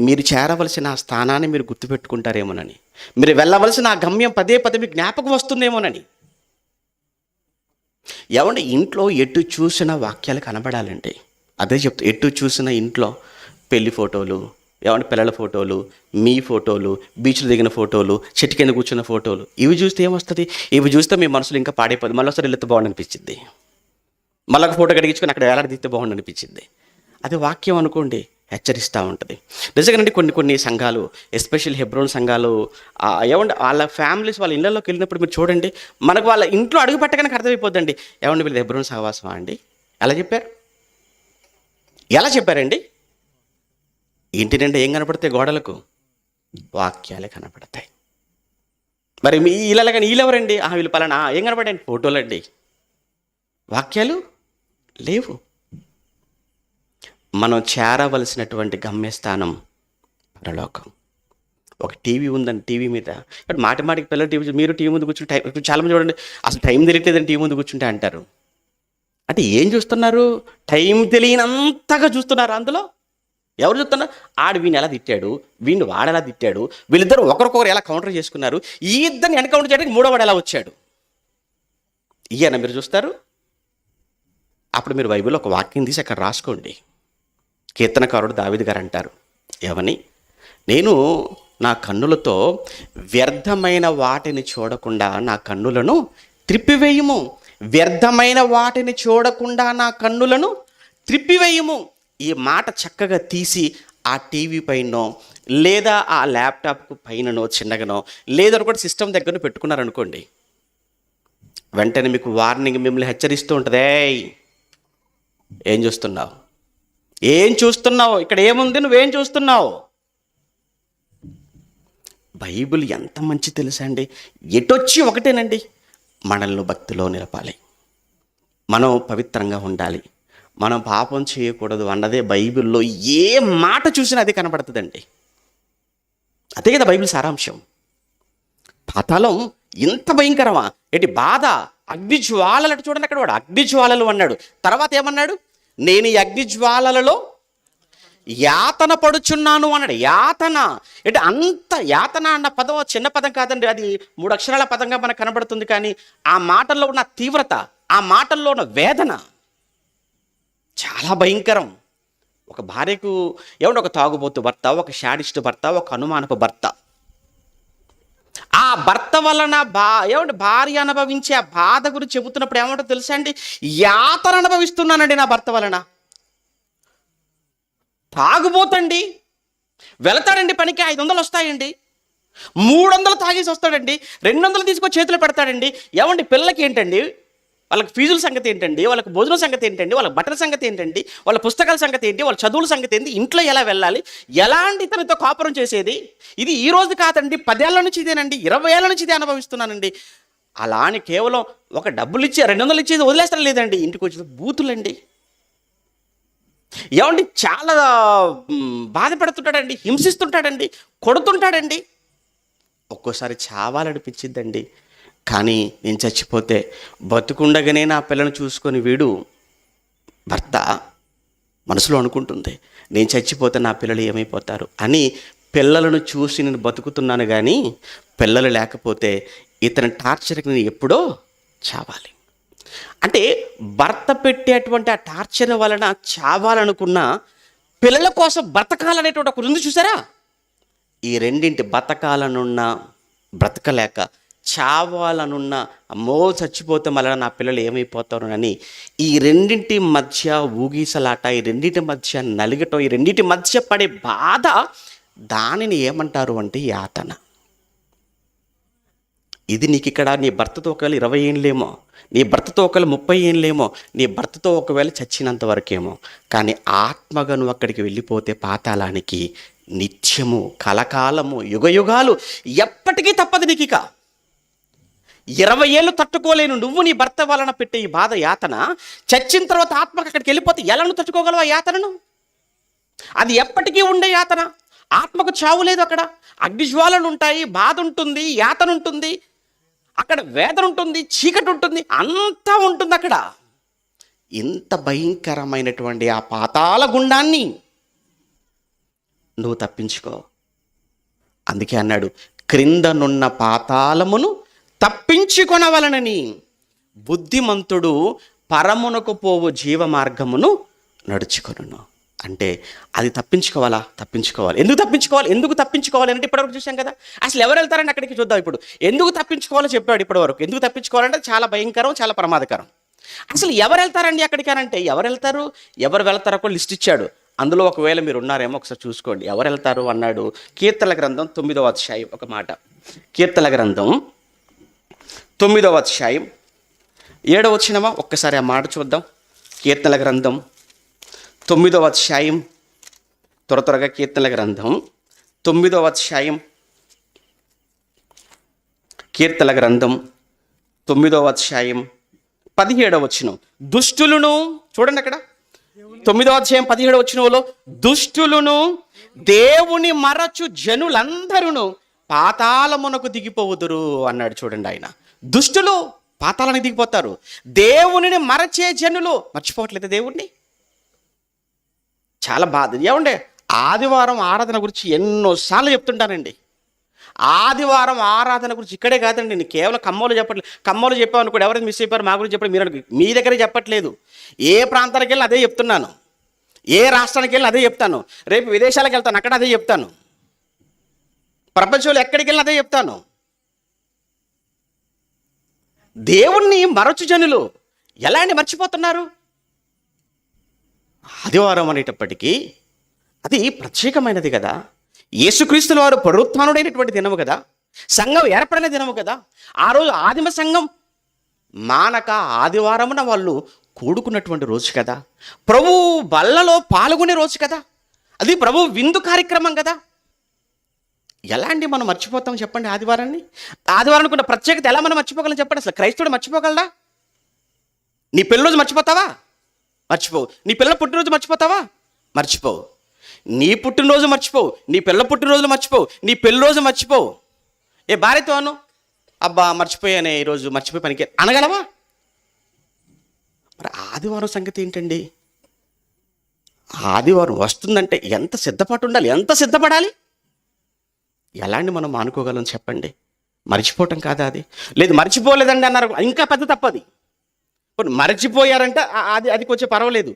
మీరు చేరవలసిన ఆ స్థానాన్ని మీరు గుర్తుపెట్టుకుంటారేమోనని, మీరు వెళ్ళవలసిన ఆ గమ్యం పదే పదే మీకు జ్ఞాపకం వస్తుందేమోనని. ఏమంటే ఇంట్లో ఎటు చూసిన వాక్యాలు కనబడాలండి. అదే చెప్తా, ఎటు చూసిన ఇంట్లో పెళ్లి ఫోటోలు, ఏమంటే పిల్లల ఫోటోలు, మీ ఫోటోలు, బీచ్లో దిగిన ఫోటోలు, చెట్టు కింద కూర్చున్న ఫోటోలు, ఇవి చూస్తే ఏమొస్తుంది? ఇవి చూస్తే మీ మనసులో ఇంకా పాడైపోతుంది. మళ్ళీ ఒకసారి వెళ్తే బాగుండు అనిపించింది, మళ్ళీ ఒక ఫోటో కడిగించుకొని అక్కడ వేలాడదీస్తే బాగుండు అనిపించింది. అది వాక్యం అనుకోండి, హెచ్చరిస్తూ ఉంటుంది. నిజంగానండి కొన్ని సంఘాలు, ఎస్పెషల్ హెబ్రోన్ సంఘాలు, ఏమంటే వాళ్ళ ఫ్యామిలీస్ వాళ్ళ ఇళ్ళలోకి వెళ్ళినప్పుడు మీరు చూడండి, మనకు వాళ్ళ ఇంట్లో అడుగు పెట్టగానే అర్థమైపోద్దండి, ఏమండి వీళ్ళు హెబ్రోన్ సహవాసమా అండి? ఎలా చెప్పారండి? ఇంటి నిండా ఏం కనపడతాయి? గోడలకు వాక్యాలే కనపడతాయి. మరి మీ ఇళ్ళ కానీ వీళ్ళెవరండి? వీళ్ళు పలానా, ఏం కనపడండి? ఫోటోలు అండి, వాక్యాలు లేవు. మనం చేరవలసినటువంటి గమ్యస్థానం పరలోకం. ఒక టీవీ ఉందండి, టీవీ మీద ఇప్పుడు మాటికి పిల్లలు టీవీ మీరు టీవీ ముందు కూర్చుంటే టైం చాలామంది చూడండి అసలు టైం తెలియట్లేదని టీవీ ముందు కూర్చుంటే అంటారు. అంటే ఏం చూస్తున్నారు? టైం తెలియనంతగా చూస్తున్నారు. అందులో ఎవరు చూస్తున్నారు? ఆడు వీడిని ఎలా తిట్టాడు, వీడిని వాడెలా తిట్టాడు, వీళ్ళిద్దరు ఒకరికొకరు ఎలా కౌంటర్ చేసుకున్నారు, ఈ ఇద్దరిని ఎన్కౌంటర్ చేయడానికి మూడో వాడు ఎలా వచ్చాడు, ఇయ్యన మీరు చూస్తారు. అప్పుడు మీరు బైబిల్లో ఒక వాక్యం తీసి అక్కడ రాసుకోండి. కీర్తనకారుడు దావీదు గారు అంటారు ఏమని, నేను నా కన్నులతో వ్యర్థమైన వాటిని చూడకుండా నా కన్నులను త్రిప్పివేయుము. వ్యర్థమైన వాటిని చూడకుండా నా కన్నులను త్రిప్పివేయుము. ఈ మాట చక్కగా తీసి ఆ టీవీ పైనో లేదా ఆ ల్యాప్టాప్ పైననో చిన్నగానో లేదా కూడా సిస్టమ్ దగ్గర పెట్టుకున్నారనుకోండి, వెంటనే మీకు వార్నింగ్ మిమ్మల్ని హెచ్చరిస్తూ ఉంటుంది. ఏం చూస్తున్నావు, ఏం చూస్తున్నావు, ఇక్కడ ఏముంది, నువ్వేం చూస్తున్నావు. బైబిల్ ఎంత మంచి తెలుసా అండి. ఎటొచ్చి ఒకటేనండి, మనల్ని భక్తిలో నిలపాలి, మనం పవిత్రంగా ఉండాలి, మనం పాపం చేయకూడదు అన్నదే బైబిల్లో ఏ మాట చూసినా అదే కనబడుతుందండి. అదే కదా బైబిల్ సారాంశం. పాతాళం ఇంత భయంకరమా ఏంటి? బాధ, అగ్ని జ్వాలలు. చూడండి అక్కడ వాడు అగ్ని జ్వాలలు అన్నాడు. తర్వాత ఏమన్నాడు? నేను ఈ అగ్ని జ్వాలలలో యాతన పడుచున్నాను అన్నాడు. యాతన అంటే అంత యాతన అన్న పదం చిన్న పదం కాదండి, అది 3 అక్షరాల పదంగా మనకు కనబడుతుంది. కానీ ఆ మాటల్లో ఉన్న తీవ్రత, ఆ మాటల్లో ఉన్న వేదన చాలా భయంకరం. ఒక భార్యకు ఏమంటే ఒక తాగుబోతు భర్త, ఒక శాడిస్టు భర్త, ఒక అనుమానపు భర్త, ఆ భర్త వలన ఏమంటే భార్య అనుభవించే ఆ బాధ గురించి చెబుతున్నప్పుడు ఏమంటో తెలుసా అండి, యాతన అనుభవిస్తున్నానండి నా భర్త వలన. తాగుబోతండి, వెళతాడండి పనికి, 500 వస్తాయండి, 300 తాగేసి వస్తాడండి, 200 తీసుకొని చేతిలో పెడతాడండి. ఏమండి పిల్లలకి ఏంటండి, వాళ్ళకి ఫీజుల సంగతి ఏంటండి, వాళ్ళకి భోజనం సంగతి ఏంటండి, వాళ్ళకి బట్టల సంగతి ఏంటండి, వాళ్ళ పుస్తకాల సంగతి ఏంటి, వాళ్ళ చదువుల సంగతి ఏంటి, ఇంట్లో ఎలా వెళ్ళాలి, ఎలాంటి తనతో కాపురం చేసేది. ఇది ఈ రోజు కాదండి, 10 ఏళ్ల నుంచి ఇదేనండి, 20 ఏళ్ల నుంచి ఇదే అనుభవిస్తున్నానండి. అలా అని కేవలం ఒక డబ్బులు ఇచ్చి 200 ఇచ్చేది వదిలేస్తాం లేదండి, ఇంటికి వచ్చేది బూతులండి. ఏమండి చాలా బాధపడుతుంటాడండి, హింసిస్తుంటాడండి, కొడుతుంటాడండి. ఒక్కోసారి చావాలనిపించిందండి. కానీ నేను చచ్చిపోతే బతుకుండగానే నా పిల్లను చూసుకొని వీడు భర్త మనసులో అనుకుంటుంది, నేను చచ్చిపోతే నా పిల్లలు ఏమైపోతారు అని. పిల్లలను చూసి నేను బతుకుతున్నాను, కానీ పిల్లలు లేకపోతే ఇతని టార్చర్కి నేను ఎప్పుడో చావాలి. అంటే భర్త పెట్టేటువంటి ఆ టార్చర్ వలన చావాలనుకున్న పిల్లల కోసం బ్రతకాలనేటువంటి ఒక ఉంది చూసారా. ఈ రెండింటి, బతకాలనున్న బ్రతకలేక, చావాలనున్న అమ్మో చచ్చిపోతే మళ్ళీ నా పిల్లలు ఏమైపోతారు అని ఈ రెండింటి మధ్య ఊగీసలాట, ఈ రెండింటి మధ్య నలిగటం, ఈ రెండింటి మధ్య పడే బాధ, దానిని ఏమంటారు అంటే యాతన. ఇది నీకు ఇక్కడ నీ భర్తతో ఒకవేళ 20 ఏళ్ళేమో, నీ భర్తతో ఒకవేళ 30 ఏళ్ళేమో, నీ భర్తతో ఒకవేళ చచ్చినంత వరకేమో, కానీ ఆత్మగా నువ్వు అక్కడికి వెళ్ళిపోతే పాతాళానికి నిత్యము, కలకాలము, యుగయుగాలు ఎప్పటికీ తప్పదు నీకు. ఇక 20 ఏళ్ళు తట్టుకోలేను నువ్వు నీ భర్త వలన పెట్టే ఈ బాధ, యాతన. చచ్చిన తర్వాత ఆత్మకు అక్కడికి వెళ్ళిపోతే ఎలా నువ్వు తట్టుకోగలవు ఆ యాతనను? అది ఎప్పటికీ ఉండే యాతన. ఆత్మకు చావు లేదు. అక్కడ అగ్నిజ్వాలలు ఉంటాయి, బాధ ఉంటుంది, యాతన ఉంటుంది, అక్కడ వేదన ఉంటుంది, చీకటి ఉంటుంది, అంతా ఉంటుంది అక్కడ. ఇంత భయంకరమైనటువంటి ఆ పాతాళ గుండాన్ని నువ్వు తప్పించుకో. అందుకే అన్నాడు, క్రిందనున్న పాతాళమును తప్పించుకొనవలనని బుద్ధిమంతుడు పరమునకు పోవు జీవ మార్గమును నడుచుకొనును. అంటే అది తప్పించుకోవాలా? తప్పించుకోవాలి. ఎందుకు తప్పించుకోవాలి అంటే ఇప్పటివరకు చూసాం కదా. అసలు ఎవరు వెళ్తారండి అక్కడికి? చూద్దాం. ఇప్పుడు ఎందుకు తప్పించుకోవాలో చెప్పాడు ఇప్పటివరకు. ఎందుకు తప్పించుకోవాలంటే చాలా భయంకరం, చాలా ప్రమాదకరం. అసలు ఎవరు వెళ్తారండి అక్కడికి అంటే, ఎవరు వెళ్తారో కూడా లిస్ట్ ఇచ్చాడు. అందులో ఒకవేళ మీరు ఉన్నారేమో ఒకసారి చూసుకోండి. ఎవరు వెళ్తారు అన్నాడు. కీర్తనల గ్రంథం 9వ అధ్యాయం ఒక మాట. కీర్తనల గ్రంథం 9వ అధ్యాయం 7వ వచనమా, ఒక్కసారి ఆ మాట చూద్దాం. కీర్తనల గ్రంథం 9వ అధ్యాయం, త్వరగా కీర్తనల గ్రంథం 9వ అధ్యాయం, కీర్తనల గ్రంథం 9వ అధ్యాయం 17వ వచనం. దుష్టులను చూడండి అక్కడ 9వ అధ్యాయం 17వ వచనంలో, దుష్టులను దేవుని మరచు జనులందరూ పాతాళమునకు దిగిపోవుదురు అన్నాడు. చూడండి, ఆయన దుష్టులు పాతాళానికి దిగిపోతారు. దేవునిని మరచే జనులు మర్చిపోవట్లేదు దేవుణ్ణి. చాలా బాధ. ఏమండే, ఆదివారం ఆరాధన గురించి ఎన్నోసార్లు చెప్తుంటానండి. ఆదివారం ఆరాధన గురించి ఇక్కడే కాదండి, నేను కేవలం ఖమ్మంలో చెప్పట్లేదు. ఖమ్మంలో చెప్పాను కూడా ఎవరైతే మిస్ అయిపోయారు మా గురించి చెప్పండి. మీరు మీ దగ్గరే చెప్పట్లేదు. ఏ ప్రాంతానికి వెళ్ళి అదే చెప్తున్నాను, ఏ రాష్ట్రానికి వెళ్ళి అదే చెప్తాను, రేపు విదేశాలకు వెళ్తాను అక్కడ అదే చెప్తాను, ప్రపంచంలో ఎక్కడికి వెళ్ళి అదే చెప్తాను. దేవుణ్ణి మరచు జనులు ఎలా అండి మర్చిపోతున్నారు? ఆదివారం అనేటప్పటికీ అది ప్రత్యేకమైనది కదా. యేసుక్రీస్తుల వారు పునరుత్థానుడైనటువంటి దినము కదా, సంఘం ఏర్పడిన దినము కదా. ఆ రోజు ఆదిమ సంఘం మానక ఆదివారమున వాళ్ళు కూడుకున్నటువంటి రోజు కదా, ప్రభు బల్లలో పాల్గొనే రోజు కదా, అది ప్రభు విందు కార్యక్రమం కదా. ఎలా అండి మనం మర్చిపోతాం చెప్పండి ఆదివారాన్ని? ఆదివారానికి ఉన్న ప్రత్యేకత ఎలా మనం మర్చిపోగలం చెప్పండి? అసలు క్రైస్తవుడు మర్చిపోగలడా? నీ పెళ్ళిరోజు మర్చిపోతావా? మర్చిపోవు. నీ పిల్లల పుట్టినరోజు మర్చిపోతావా? మర్చిపోవు. నీ పుట్టినరోజు మర్చిపోవు, నీ పిల్ల పుట్టినరోజు మర్చిపోవు, నీ పెళ్లి రోజు మర్చిపోవు. ఏ భార్యతో అను, అబ్బా మర్చిపోయానే ఈరోజు, మర్చిపోయి పనికి అనగలవా? మరి ఆదివారం సంగతి ఏంటండి? ఆదివారం వస్తుందంటే ఎంత సిద్ధపాటు ఉండాలి, ఎంత సిద్ధపడాలి? ఎలాంటి మనం మానుకోగలం చెప్పండి? మర్చిపోవటం కాదా అది? లేదు మర్చిపోలేదండి అన్నారు, ఇంకా పెద్ద తప్పది. మరచిపోయారంటే అది కొంచెం పర్వాలేదు.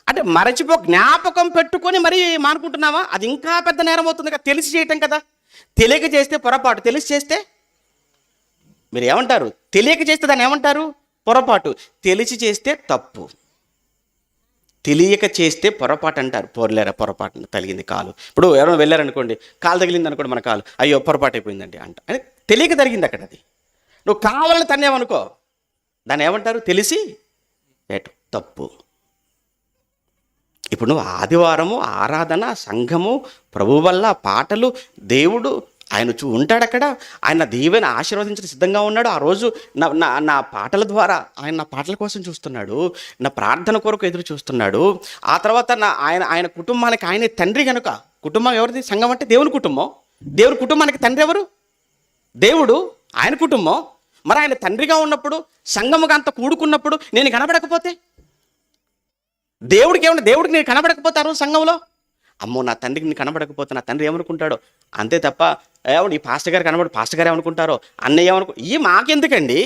అంటే జ్ఞాపకం పెట్టుకొని మరీ మానుకుంటున్నావా? అది ఇంకా పెద్ద నేరం అవుతుంది కదా. తెలిసి చేయటం కదా. తెలియక చేస్తే పొరపాటు, తెలిసి చేస్తే మీరు ఏమంటారు? తెలియక చేస్తే దాన్ని ఏమంటారు? పొరపాటు. తెలిసి చేస్తే తప్పు. తెలియక చేస్తే పొరపాటు అంటారు. పోర్లేరా పొరపాటు తగిలింది కాలు. ఇప్పుడు ఎవరైనా వెళ్ళారనుకోండి, కాలు తగిలింది అనుకోండి, మన కాలు, అయ్యో పొరపాటు అయిపోయిందండి అంట. అంటే తెలియక జరిగింది అక్కడ. అది నువ్వు కావాలని తన్నేమనుకో, దాన్ని ఏమంటారు? తెలిసి తప్పు. ఇప్పుడు నువ్వు ఆదివారము ఆరాధన, సంఘము, ప్రభు వల్ల పాటలు, దేవుడు ఆయన ఉంటాడు అక్కడ. ఆయన దేవుని ఆశీర్వదించడం సిద్ధంగా ఉన్నాడు. ఆ రోజు నా పాటల ద్వారా ఆయన నా పాటల కోసం చూస్తున్నాడు, నా ప్రార్థన కొరకు ఎదురు చూస్తున్నాడు. ఆ తర్వాత ఆయన కుటుంబానికి ఆయనే తండ్రి కనుక. కుటుంబం ఎవరిది? సంఘం అంటే దేవుని కుటుంబం. దేవుని కుటుంబానికి తండ్రి ఎవరు? దేవుడు. ఆయన కుటుంబం. మరి ఆయన తండ్రిగా ఉన్నప్పుడు, సంఘముగా అంత కూడుకున్నప్పుడు నేను కనబడకపోతే, దేవుడికి నేను కనబడకపోతే ఆ రోజు సంఘంలో, అమ్మో నా తండ్రికి నేను కనబడకపోతే నా తండ్రి ఏమనుకుంటాడో అంతే తప్ప, ఈ పాస్టర్ గారు కనబడు, పాస్టర్ గారు ఏమనుకుంటారో, అన్నయ్య ఈ మాకెందుకండి?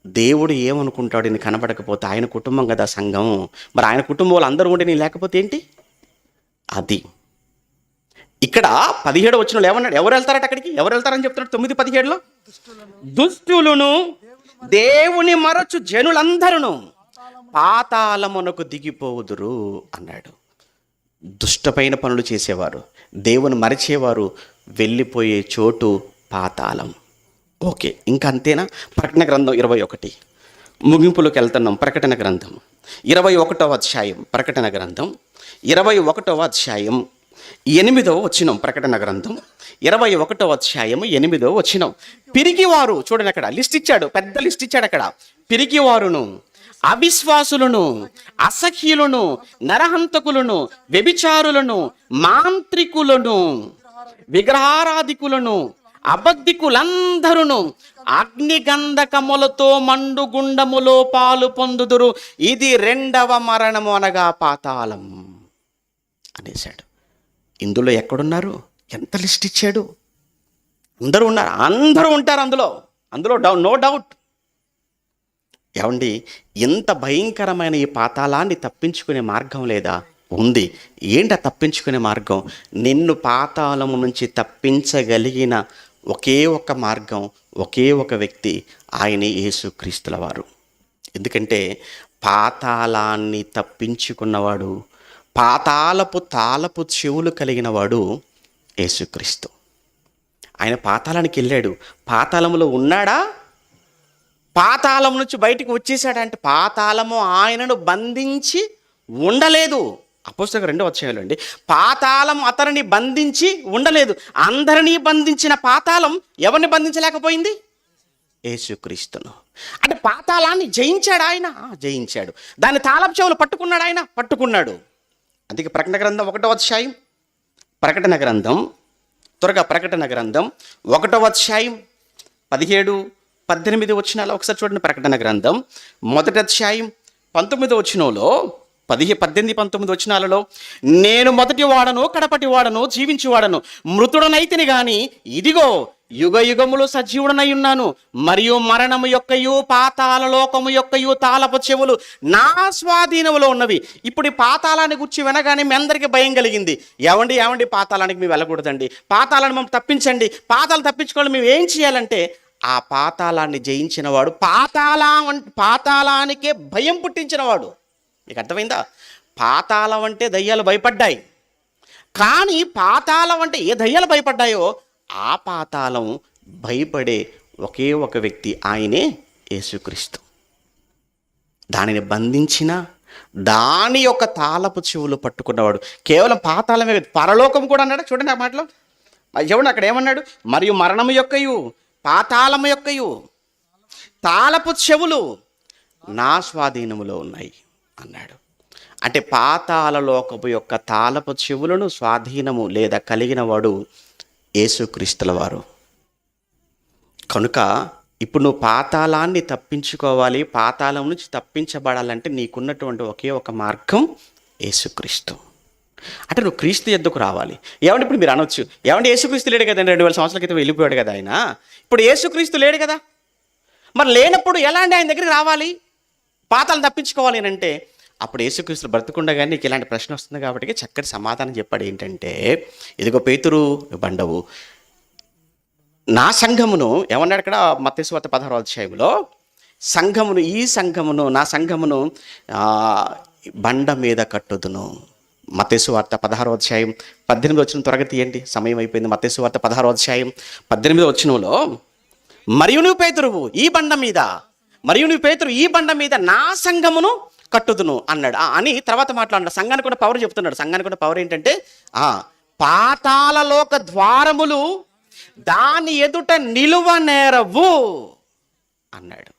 దేవుడు ఏమనుకుంటాడు నేను కనబడకపోతే? ఆయన కుటుంబం కదా సంఘం. మరి ఆయన కుటుంబం వాళ్ళు అందరూ ఉండి నేను లేకపోతే ఏంటి? అది ఇక్కడ 17 వచనంలో ఏమన్నాడు? ఎవరు వెళ్తారట అక్కడికి? ఎవరు వెళ్తారని చెప్తున్నాడు 9:17లో? దుష్టులను దేవుని మరచు జనులందరూ పాతాళమునకు దిగిపోవుదురు అన్నాడు. దుష్టమైన పనులు చేసేవారు, దేవుని మరిచేవారు వెళ్ళిపోయే చోటు పాతాళం. ఓకే, ఇంకా అంతేనా? ప్రకటన గ్రంథం 21 ముగింపులోకి వెళ్తున్నాం. ప్రకటన గ్రంథం 21వ అధ్యాయం. ప్రకటన గ్రంథం 21వ అధ్యాయం 8వ వచనం. ప్రకటన గ్రంథం 21వ అధ్యాయం 8వ వచనం. పిరికివారు, చూడండి అక్కడ లిస్ట్ ఇచ్చాడు, పెద్ద లిస్ట్ ఇచ్చాడు అక్కడ. పిరికివారును, అవిశ్వాసులను, అసహ్యులను, నరహంతకులను, వ్యభిచారులను, మాంత్రికులను, విగ్రహారాధికులను, అబద్ధికులందరూ అగ్నిగంధకములతో మండుగుండములో పాలు పొందుదురు. ఇది 2వ మరణము అనగా పాతాళం అనేశాడు. ఇందులో ఎక్కడున్నారు? ఎంత లిస్ట్ ఇచ్చాడు? అందరూ ఉన్నారు, అందరూ ఉంటారు అందులో నో డౌట్. ఏమండి, ఇంత భయంకరమైన ఈ పాతాళాన్ని తప్పించుకునే మార్గం లేదా? ఉంది. ఏంటి తప్పించుకునే మార్గం? నిన్ను పాతాళము నుంచి తప్పించగలిగిన ఒకే ఒక మార్గం, ఒకే ఒక వ్యక్తి, ఆయనే యేసుక్రీస్తుల వారు. ఎందుకంటే పాతాళాన్ని తప్పించుకున్నవాడు, పాతాళపు తాళపు చెవులు కలిగిన వాడు యేసుక్రీస్తు. ఆయన పాతాళానికి వెళ్ళాడు. పాతాళములో ఉన్నాడా? పాతాళం నుంచి బయటికి వచ్చేసాడంటే పాతాళము ఆయనను బంధించి ఉండలేదు. అపోస్తలుల 2వ అధ్యాయంలో అండి, పాతాళం అతనిని బంధించి ఉండలేదు. అందరినీ బంధించిన పాతాళం ఎవరిని బంధించలేకపోయింది? యేసుక్రీస్తును. అంటే పాతాళాన్ని జయించాడు ఆయన, జయించాడు. దాని తాళపు చెవులు పట్టుకున్నాడు ఆయన, పట్టుకున్నాడు. అందుకే ప్రకటన గ్రంథం 1వ అధ్యాయం, ప్రకటన గ్రంథం త్వరగా ప్రకటన గ్రంథం 1వ అధ్యాయం 17, 18 వచనాలు ఒకసారి చూడండి. ప్రకటన గ్రంథం 1వ అధ్యాయం 19 వచనంలో 18, 19 వచనాలలో, నేను మొదటి వాడను కడపటి వాడను జీవించి వాడను, మృతుడనైతిని గాని ఇదిగో యుగ యుగములు సజీవుడనై ఉన్నాను, మరియు మరణము యొక్కయు పాతాళ లోకము యొక్కయు తాళపు చెవులు నా స్వాధీనములో ఉన్నవి. ఇప్పుడు ఈ పాతాళాన్ని గురించి వినగానే మీ అందరికీ భయం కలిగింది. ఏమండి పాతాళానికి మేము వెళ్ళకూడదండి, పాతాళాన్ని మేము తప్పించండి, పాతాళం తప్పించుకోవాలి, మేము ఏం చేయాలంటే ఆ పాతాళాన్ని జయించిన వాడు పాతాళానికే భయం పుట్టించినవాడు. మీకు అర్థమైందా? పాతాళం అంటే దయ్యాలు భయపడ్డాయి, కానీ పాతాళం అంటే ఏ దయ్యాలు భయపడ్డాయో ఆ పాతాళం భయపడే ఒకే ఒక వ్యక్తి, ఆయనే యేసుక్రీస్తు. దానిని బంధించిన దాని యొక్క తాళపు చెవులు పట్టుకున్నవాడు. కేవలం పాతాళమే, పరలోకం కూడా అన్నాడు. చూడండి ఆ మాటలో, చూడండి అక్కడ ఏమన్నాడు, మరియు మరణము యొక్కయు పాతాళము యొక్కయు తాళపు చెవులు నా స్వాధీనములో ఉన్నాయి అన్నాడు. అంటే పాతాళ లోకపు యొక్క తాళపు చెవులను స్వాధీనము లేదా కలిగిన వాడు యేసుక్రీస్తుల వారు. కనుక ఇప్పుడు నువ్వు పాతాళాన్ని తప్పించుకోవాలి, పాతాళం నుంచి తప్పించబడాలంటే నీకున్నటువంటి ఒకే ఒక మార్గం యేసుక్రీస్తు. అంటే నువ్వు క్రీస్తు యొద్దకు రావాలి. ఏమంటే ఇప్పుడు మీరు అనొచ్చు, ఏమంటే యేసుక్రీస్తు లేడు కదండి, 2000 సంవత్సరాల క్రితం వెళ్ళిపోయాడు కదా ఆయన, ఇప్పుడు యేసుక్రీస్తు లేడు కదా, మరి లేనప్పుడు ఎలా అండి ఆయన దగ్గరికి రావాలి, పాతాళం తప్పించుకోవాలి అని అంటే, అప్పుడు యేసుక్రీస్తు బ్రతుకుండగానే నీకు ఇలాంటి ప్రశ్న వస్తుంది కాబట్టి చక్కటి సమాధానం చెప్పాడు. ఏంటంటే, ఇదిగో పేతురు బండవు, నా సంఘమును, ఏమన్నాడు అక్కడ మత్తయి సువార్త 16వ అధ్యాయంలో, సంఘమును, ఈ సంఘమును, నా సంఘమును బండ మీద కట్టుదును. మత్తయి సువార్త 16వ అధ్యాయం 18 వచనం త్వరగా తీయండి, సమయం అయిపోయింది. మత్తయి సువార్త 16వ అధ్యాయం 18 వచనంలో, మరియు నువ్వు పేతురువు ఈ బండ మీద, మరియు నువ్వు పేతురు ఈ బండ మీద నా సంఘమును కట్టుదును అన్నాడు. అని తర్వాత మాట్లాడినాడు. సంఘానికి కూడా పవర్ చెప్తున్నాడు. సంఘానికి కూడా పవర్ ఏంటంటే, పాతాళలోక ద్వారములు దాని ఎదుట నిలువ నేరవు అన్నాడు.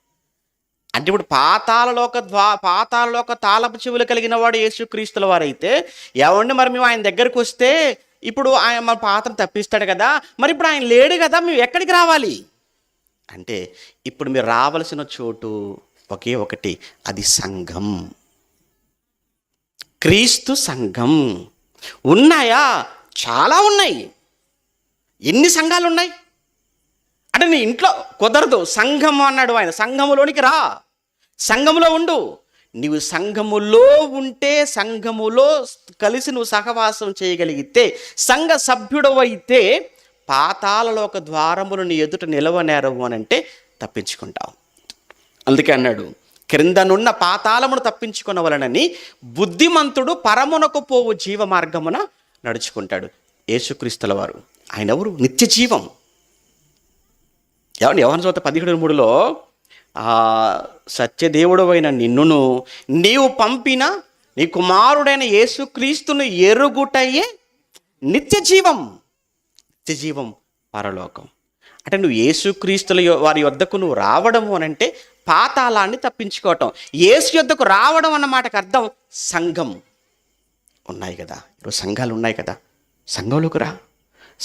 అంటే ఇప్పుడు పాతాళలోక తాళపు చెవులు కలిగిన వాడు యేసుక్రీస్తుల వారైతే, ఏమండి మరి మేము ఆయన దగ్గరికి వస్తే ఇప్పుడు ఆయన మన పాత్ర తప్పిస్తాడు కదా, మరి ఇప్పుడు ఆయన లేడు కదా, మేము ఎక్కడికి రావాలి అంటే, ఇప్పుడు మీరు రావలసిన చోటు ఒకే ఒకటి, అది సంఘం, క్రీస్తు సంఘం. ఉన్నాయా? చాలా ఉన్నాయి. ఎన్ని సంఘాలు ఉన్నాయి అంటే నీ ఇంట్లో కుదరదు, సంఘం అన్నాడు ఆయన. సంఘములోనికి రా, సంఘములో ఉండు. నీవు సంఘములో ఉంటే, సంఘములో కలిసి నువ్వు సహవాసం చేయగలిగితే, సంఘ సభ్యుడవైతే పాతాళలోక ద్వారములు నీ ఎదుట నిలవనేరవు అని అంటే తప్పించుకుంటావు. అందుకే అన్నాడు, క్రిందనున్న పాతాళమును తప్పించుకునవలనని బుద్ధిమంతుడు పరమునకు పోవు జీవ మార్గమున నడుచుకుంటాడు. యేసుక్రీస్తుల వారు ఆయన ఎవరు? నిత్య జీవం. ఏమండి, యోహాను సువార్త 17:3లో, సత్యదేవుడు అయిన నిన్నును నీవు పంపిన నీ కుమారుడైన యేసుక్రీస్తును ఎరుగుటయే నిత్య జీవం. నిత్య జీవం పరలోకం. అంటే నువ్వు యేసుక్రీస్తుల వారి యొద్దకు నువ్వు రావడము అని అంటే పాతాళాన్ని తప్పించుకోవటం. యేసు యొద్దకు రావడం అన్న మాటకు అర్థం సంఘం. ఉన్నాయి కదా, ఈరోజు సంఘాలు ఉన్నాయి కదా, సంఘంలోకి రా.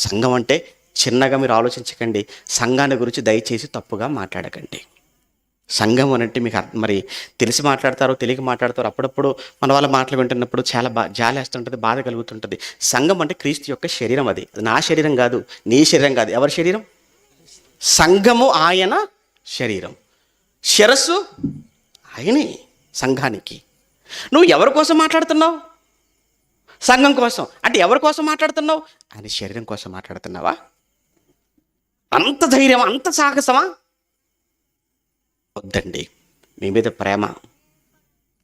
సంఘం అంటే చిన్నగా మీరు ఆలోచించకండి. సంఘాన్ని గురించి దయచేసి తప్పుగా మాట్లాడకండి. సంఘం అని అంటే మీకు మరి తెలిసి మాట్లాడతారో తెలియక మాట్లాడతారో, అప్పుడప్పుడు మన వాళ్ళ మాటలు వింటున్నప్పుడు చాలా జాలి వేస్తుంటుంది, బాధ కలుగుతుంటుంది. సంఘం అంటే క్రీస్తు యొక్క శరీరం. అది నా శరీరం కాదు, నీ శరీరం కాదు. ఎవరి శరీరం? సంఘము ఆయన శరీరం, శిరస్సు ఆయనే సంఘానికి. నువ్వు ఎవరి కోసం మాట్లాడుతున్నావు? సంఘం కోసం. అంటే ఎవరి కోసం మాట్లాడుతున్నావు? ఆయన శరీరం కోసం మాట్లాడుతున్నావా? అంత ధైర్యం, అంత సాహసమా? వద్దండి. మీ మీద ప్రేమ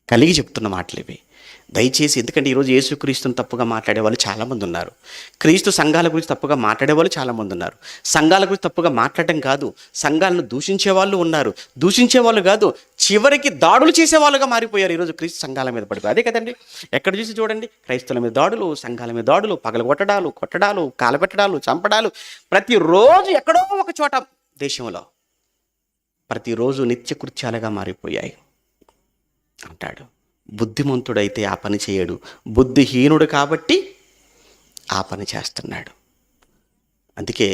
కలిగి చెప్తున్న మాటలు ఇవి. దయచేసి, ఎందుకంటే ఈరోజు యేసుక్రీస్తుని తప్పుగా మాట్లాడేవాళ్ళు చాలామంది ఉన్నారు. క్రీస్తు సంఘాల గురించి తప్పుగా మాట్లాడేవాళ్ళు చాలామంది ఉన్నారు. సంఘాల గురించి తప్పుగా మాట్లాడటం కాదు, సంఘాలను దూషించే వాళ్ళు ఉన్నారు. దూషించేవాళ్ళు కాదు, చివరికి దాడులు చేసేవాళ్ళుగా మారిపోయారు ఈరోజు క్రీస్తు సంఘాల మీద పడిపోయి. అదే కదండి, ఎక్కడ చూసి చూడండి, క్రైస్తవుల మీద దాడులు, సంఘాల మీద దాడులు, కొట్టడాలు, కాలపెట్టడాలు, చంపడాలు. ప్రతిరోజు ఎక్కడో ఒక చోట దేశంలో ప్రతిరోజు నిత్య కృత్యాలుగా మారిపోయాయి అంటాడు. బుద్ధిమంతుడైతే ఆ పని చేయడు, బుద్ధిహీనుడు కాబట్టి ఆ పని చేస్తున్నాడు. అందుకే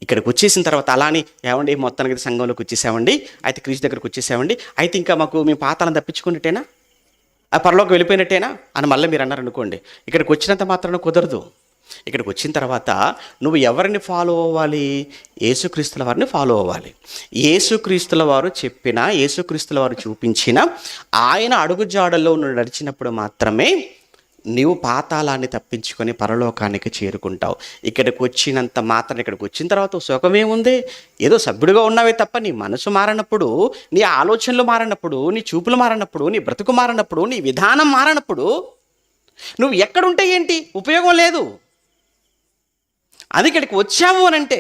ఇక్కడికి వచ్చేసిన తర్వాత అలానే ఏమండి మొత్తానికి సంఘంలోకి వచ్చేసామండి, అయితే క్రీస్తు దగ్గరికి వచ్చేసామండి, అయితే ఇంకా మేము పాతాలను తప్పించుకున్నట్టేనా, ఆ పరలోకి వెళ్ళిపోయినట్టేనా అని మళ్ళీ మీరు అన్నారు అనుకోండి. ఇక్కడికి వచ్చినంత మాత్రాన కుదరదు. ఇక్కడికి వచ్చిన తర్వాత నువ్వు ఎవరిని ఫాలో అవ్వాలి? యేసుక్రీస్తుల వారిని ఫాలో అవ్వాలి. యేసుక్రీస్తుల వారు చెప్పిన, యేసుక్రీస్తుల వారు చూపించిన ఆయన అడుగుజాడల్లో నువ్వు నడిచినప్పుడు మాత్రమే నీవు పాతాళాన్ని తప్పించుకొని పరలోకానికి చేరుకుంటావు. ఇక్కడికి వచ్చినంత మాత్రం, ఇక్కడికి వచ్చిన తర్వాత సుఖమేముంది? ఏదో సభ్యుడిగా ఉన్నావే తప్ప నీ మనసు మారినప్పుడు, నీ ఆలోచనలు మారినప్పుడు, నీ చూపులు మారినప్పుడు, నీ బ్రతుకు మారినప్పుడు, నీ విధానం మారినప్పుడు నువ్వు ఎక్కడుంటే ఏంటి? ఉపయోగం లేదు. అది ఇక్కడికి వచ్చావు అనంటే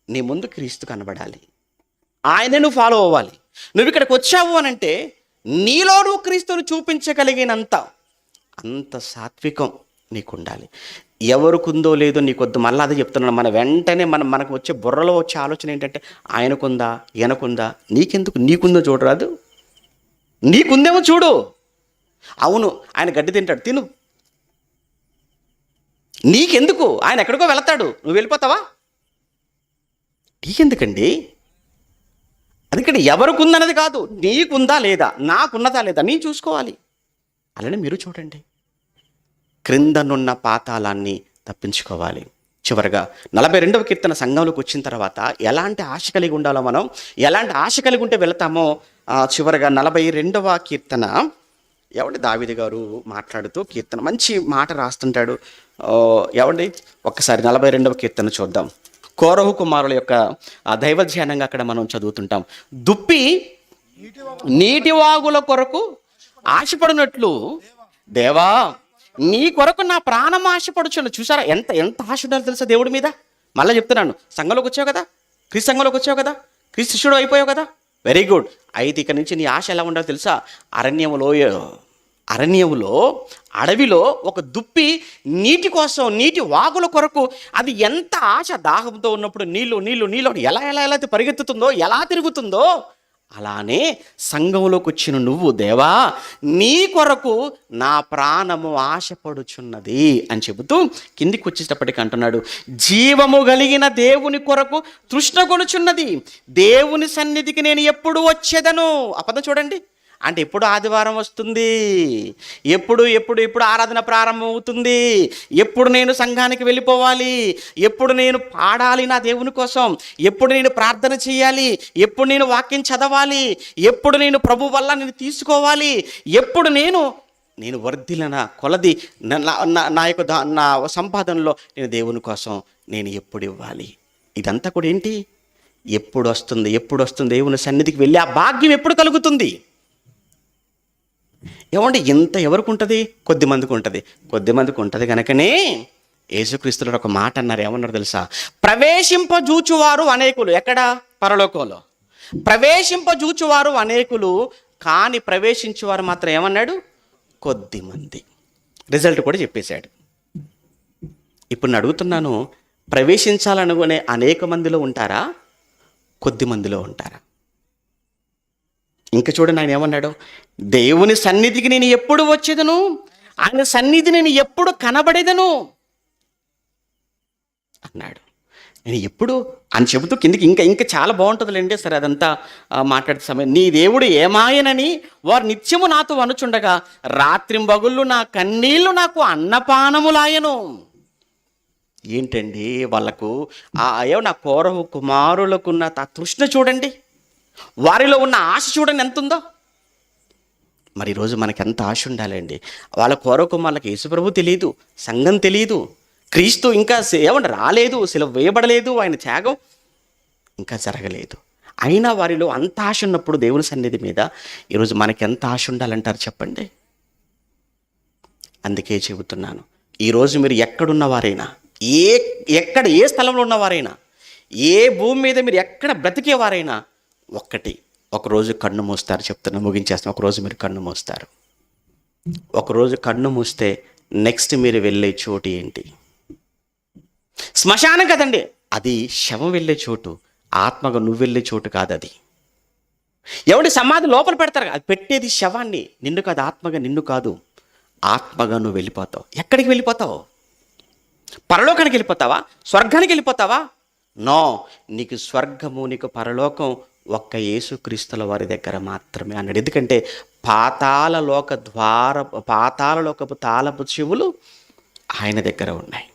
నీ ముందు క్రీస్తు కనబడాలి, ఆయనే నువ్వు ఫాలో అవ్వాలి. నువ్వు ఇక్కడికి వచ్చావు అనంటే నీలో నువ్వు క్రీస్తును చూపించగలిగినంత అంత సాత్వికం నీకు ఉండాలి. ఎవరికుందో లేదో నీకొద్దు. మళ్ళీ అదే చెప్తున్నాను, మన వెంటనే మనకు వచ్చే బుర్రలో వచ్చే ఆలోచన ఏంటంటే ఆయనకుందా, ఈయనకుందా, నీకెందుకు? నీకుందో చూడరాదు, నీకుందేమో చూడు. అవును, ఆయన గడ్డి తింటాడు, తిను. నీకెందుకు? ఆయన ఎక్కడికో వెళతాడు, నువ్వు వెళ్ళిపోతావా? నీకెందుకండి? అందుకని ఎవరికుందన్నది కాదు, నీకుందా లేదా, నాకున్నదా లేదా నేను చూసుకోవాలి. అలానే మీరు చూడండి, క్రిందనున్న పాతాళాన్ని తప్పించుకోవాలి. చివరగా 42వ కీర్తన సంఘంలోకి వచ్చిన తర్వాత ఎలాంటి ఆశ కలిగి ఉండాలో, మనం ఎలాంటి ఆశ కలిగి ఉంటే వెళతామో చివరగా 42వ కీర్తన ఏమండి దావీదు గారు మాట్లాడుతూ కీర్తన మంచి మాట రాస్తుంటాడు. ఏమండి ఒక్కసారి 42వ కీర్తన చూద్దాం. కోరహు కుమారుల యొక్క దైవధ్యానంగా అక్కడ మనం చదువుతుంటాం. దుప్పి నీటివాగుల కొరకు ఆశపడినట్లు దేవా నీ కొరకు నా ప్రాణం ఆశపడుచున్న. చూసారా ఎంత ఎంత ఆశ ఉండాలో తెలుసా దేవుడి మీద? మళ్ళీ చెప్తున్నాను, సంఘంలోకి వచ్చావు కదా, క్రీస్తు సంఘంలోకి వచ్చావు కదా, క్రీస్తు శిష్యుడు అయిపోయావు కదా, వెరీ గుడ్. అయితే ఇక నుంచి నీ ఆశ ఎలా ఉండాలో తెలుసా? అరణ్యములో అడవిలో ఒక దుప్పి నీటి కోసం, నీటి వాగుల కొరకు, అది ఎంత ఆశ, దాహంతో ఉన్నప్పుడు నీళ్ళు ఎలా ఎలా ఎలా పరిగెత్తుతుందో, ఎలా తిరుగుతుందో, అలానే సంఘంలోకి వచ్చిన నువ్వు దేవా నీ కొరకు నా ప్రాణము ఆశపడుచున్నది అని చెబుతూ కిందికి వచ్చేటప్పటికి అంటున్నాడు, జీవము కలిగిన దేవుని కొరకు తృష్ణ కొనుచున్నది, దేవుని సన్నిధికి నేను ఎప్పుడు వచ్చేదను. ఆ పదం చూడండి, అంటే ఎప్పుడు ఆదివారం వస్తుంది, ఎప్పుడు ఆరాధన ప్రారంభం అవుతుంది, ఎప్పుడు నేను సంఘానికి వెళ్ళిపోవాలి, ఎప్పుడు నేను పాడాలి నా దేవుని కోసం, ఎప్పుడు నేను ప్రార్థన చేయాలి, ఎప్పుడు నేను వాక్యం చదవాలి, ఎప్పుడు నేను ప్రభు వల్ల నేను తీసుకోవాలి, ఎప్పుడు నేను వర్ధిల్లిన కొలది నా యొక్క నా సంపాదనలో నేను దేవుని కోసం నేను ఎప్పుడు ఇవ్వాలి. ఇదంతా కూడా ఏంటి? ఎప్పుడు వస్తుంది దేవుని సన్నిధికి వెళ్ళి ఆ భాగ్యం ఎప్పుడు కలుగుతుంది? ఏమంటే ఇంత ఎవరికి ఉంటుంది? కొద్దిమందికి ఉంటుంది కనుకనే యేసుక్రీస్తులు ఒక మాట అన్నారు. ఏమన్నారు తెలుసా? ప్రవేశింపజూచువారు అనేకులు. ఎక్కడ? పరలోకంలో. ప్రవేశింపజూచువారు అనేకులు, కానీ ప్రవేశించేవారు మాత్రం ఏమన్నాడు? కొద్దిమంది. రిజల్ట్ కూడా చెప్పేశాడు. ఇప్పుడు నేను అడుగుతున్నాను, ప్రవేశించాలనుకునే అనేక మందిలో ఉంటారా, కొద్ది మందిలో ఉంటారా? ఇంకా చూడండి, ఆయన ఏమన్నాడు? దేవుని సన్నిధికి నేను ఎప్పుడు వచ్చేదను, ఆయన సన్నిధి నేను ఎప్పుడు కనబడేదను అన్నాడు. నేను ఎప్పుడు అని చెబుతూ కిందికి ఇంకా చాలా బాగుంటుందిలేండి. సరే అదంతా మాట్లాడే సమయం, నీ దేవుడు ఏమాయనని వారు నిత్యము నాతో అనుచుండగా రాత్రింబగుళ్ళు నా కన్నీళ్లు నాకు అన్నపానములాయను. ఏంటండి వాళ్ళకు నా కోరహు కుమారులకున్న తృష్ణ చూడండి, వారిలో ఉన్న ఆశ చూడండి ఎంత ఉందో. మరి ఈరోజు మనకి ఎంత ఆశ ఉండాలండి. వాళ్ళ కోరకుమారులకు యేసుప్రభు తెలియదు, సంఘం తెలియదు, క్రీస్తు ఇంకా రాలేదు, సిలువ వేయబడలేదు, ఆయన త్యాగం ఇంకా జరగలేదు. అయినా వారిలో అంత ఆశ ఉన్నప్పుడు దేవుని సన్నిధి మీద ఈరోజు మనకి ఎంత ఆశ ఉండాలంటారు చెప్పండి? అందుకే చెబుతున్నాను, ఈరోజు మీరు ఎక్కడున్నవారైనా, ఏ స్థలంలో ఉన్నవారైనా, ఏ భూమి మీద మీరు ఎక్కడ బ్రతికేవారైనా ఒకరోజు కన్ను మూస్తారు. చెప్తున్నా, ముగించేస్తాను. ఒకరోజు మీరు కన్ను మూస్తారు. ఒకరోజు కన్ను మూస్తే నెక్స్ట్ మీరు వెళ్ళే చోటు ఏంటి? శ్మశానం కదండి, అది శవం వెళ్ళే చోటు. ఆత్మగా నువ్వు వెళ్ళే చోటు కాదు అది. ఎవడి సమాధి లోపల పెడతారు, అది పెట్టేది శవాన్ని, నిన్ను కాదు, ఆత్మగా నిన్ను కాదు, ఆత్మగా నువ్వు వెళ్ళిపోతావు. ఎక్కడికి వెళ్ళిపోతావు? పరలోకానికి వెళ్ళిపోతావా? స్వర్గానికి వెళ్ళిపోతావా? నో, నీకు స్వర్గము నీకు పరలోకం ఒక్క యేసుక్రీస్తుల వారి దగ్గర మాత్రమే అన్నాడు. ఎందుకంటే పాతాళలోకపు తాళపు చెవులు ఆయన దగ్గర ఉన్నాయి.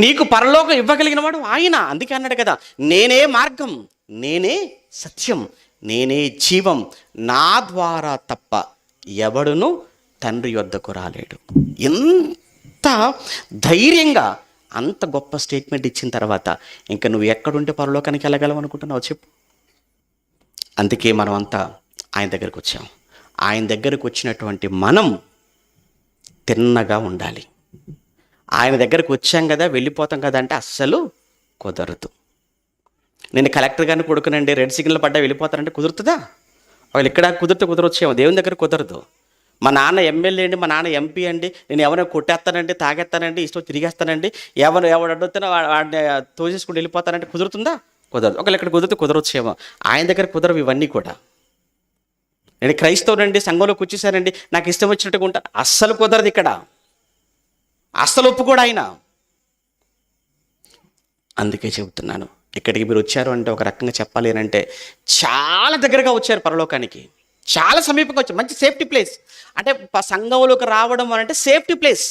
నీకు పరలోకం ఇవ్వగలిగిన వాడు ఆయన. అందుకే అన్నాడు కదా, నేనే మార్గం, నేనే సత్యం, నేనే జీవం, నా ద్వారా తప్ప ఎవడును తండ్రి యొద్దకు రాలేడు. ఎంత ధైర్యంగా అంత గొప్ప స్టేట్మెంట్ ఇచ్చిన తర్వాత ఇంకా నువ్వు ఎక్కడుంటే పరలోకానికి వెళ్ళగలవు అనుకుంటున్నావు చెప్పు? అందుకే మనం అంతా ఆయన దగ్గరకు వచ్చాం. ఆయన దగ్గరకు వచ్చినటువంటి మనం తిన్నగా ఉండాలి. ఆయన దగ్గరకు వచ్చాం కదా, వెళ్ళిపోతాం కదా అంటే అస్సలు కుదరదు. నేను కలెక్టర్ గారిని కొడుకునండి, రెడ్ సిగ్నల్ పడ్డా వెళ్ళిపోతానంటే కుదురుతుందా? వాళ్ళు ఇక్కడ కుదరొచ్చేమో, దేవుని దగ్గర కుదరదు. మా నాన్న ఎమ్మెల్యే అండి, మా నాన్న ఎంపీ అండి, నేను ఎవరైనా కొట్టేస్తానండి, తాగేస్తానండి, ఇష్టం తిరిగేస్తానండి, ఎవడు అడుగుతానో వాడిని తోసేసుకుంటూ వెళ్ళిపోతానంటే కుదురుతుందా? కుదరదు. ఒకవేళ ఇక్కడ కుదరొచ్చేమో, ఆయన దగ్గర కుదరవు ఇవన్నీ కూడా. నేను క్రైస్తవునండి, సంఘంలోకి వచ్చేసానండి, నాకు ఇష్టం వచ్చినట్టుగా ఉంటాను, అస్సలు కుదరదు ఇక్కడ, అస్సలు ఒప్పుకోడు ఆయన. అందుకే చెబుతున్నాను, ఇక్కడికి మీరు వచ్చారు అంటే ఒక రకంగా చెప్పాలి అంటే చాలా దగ్గరగా వచ్చారు పరలోకానికి, చాలా సమీపంగా వచ్చారు. మంచి సేఫ్టీ ప్లేస్. అంటే సంఘంలోకి రావడం అంటే సేఫ్టీ ప్లేస్.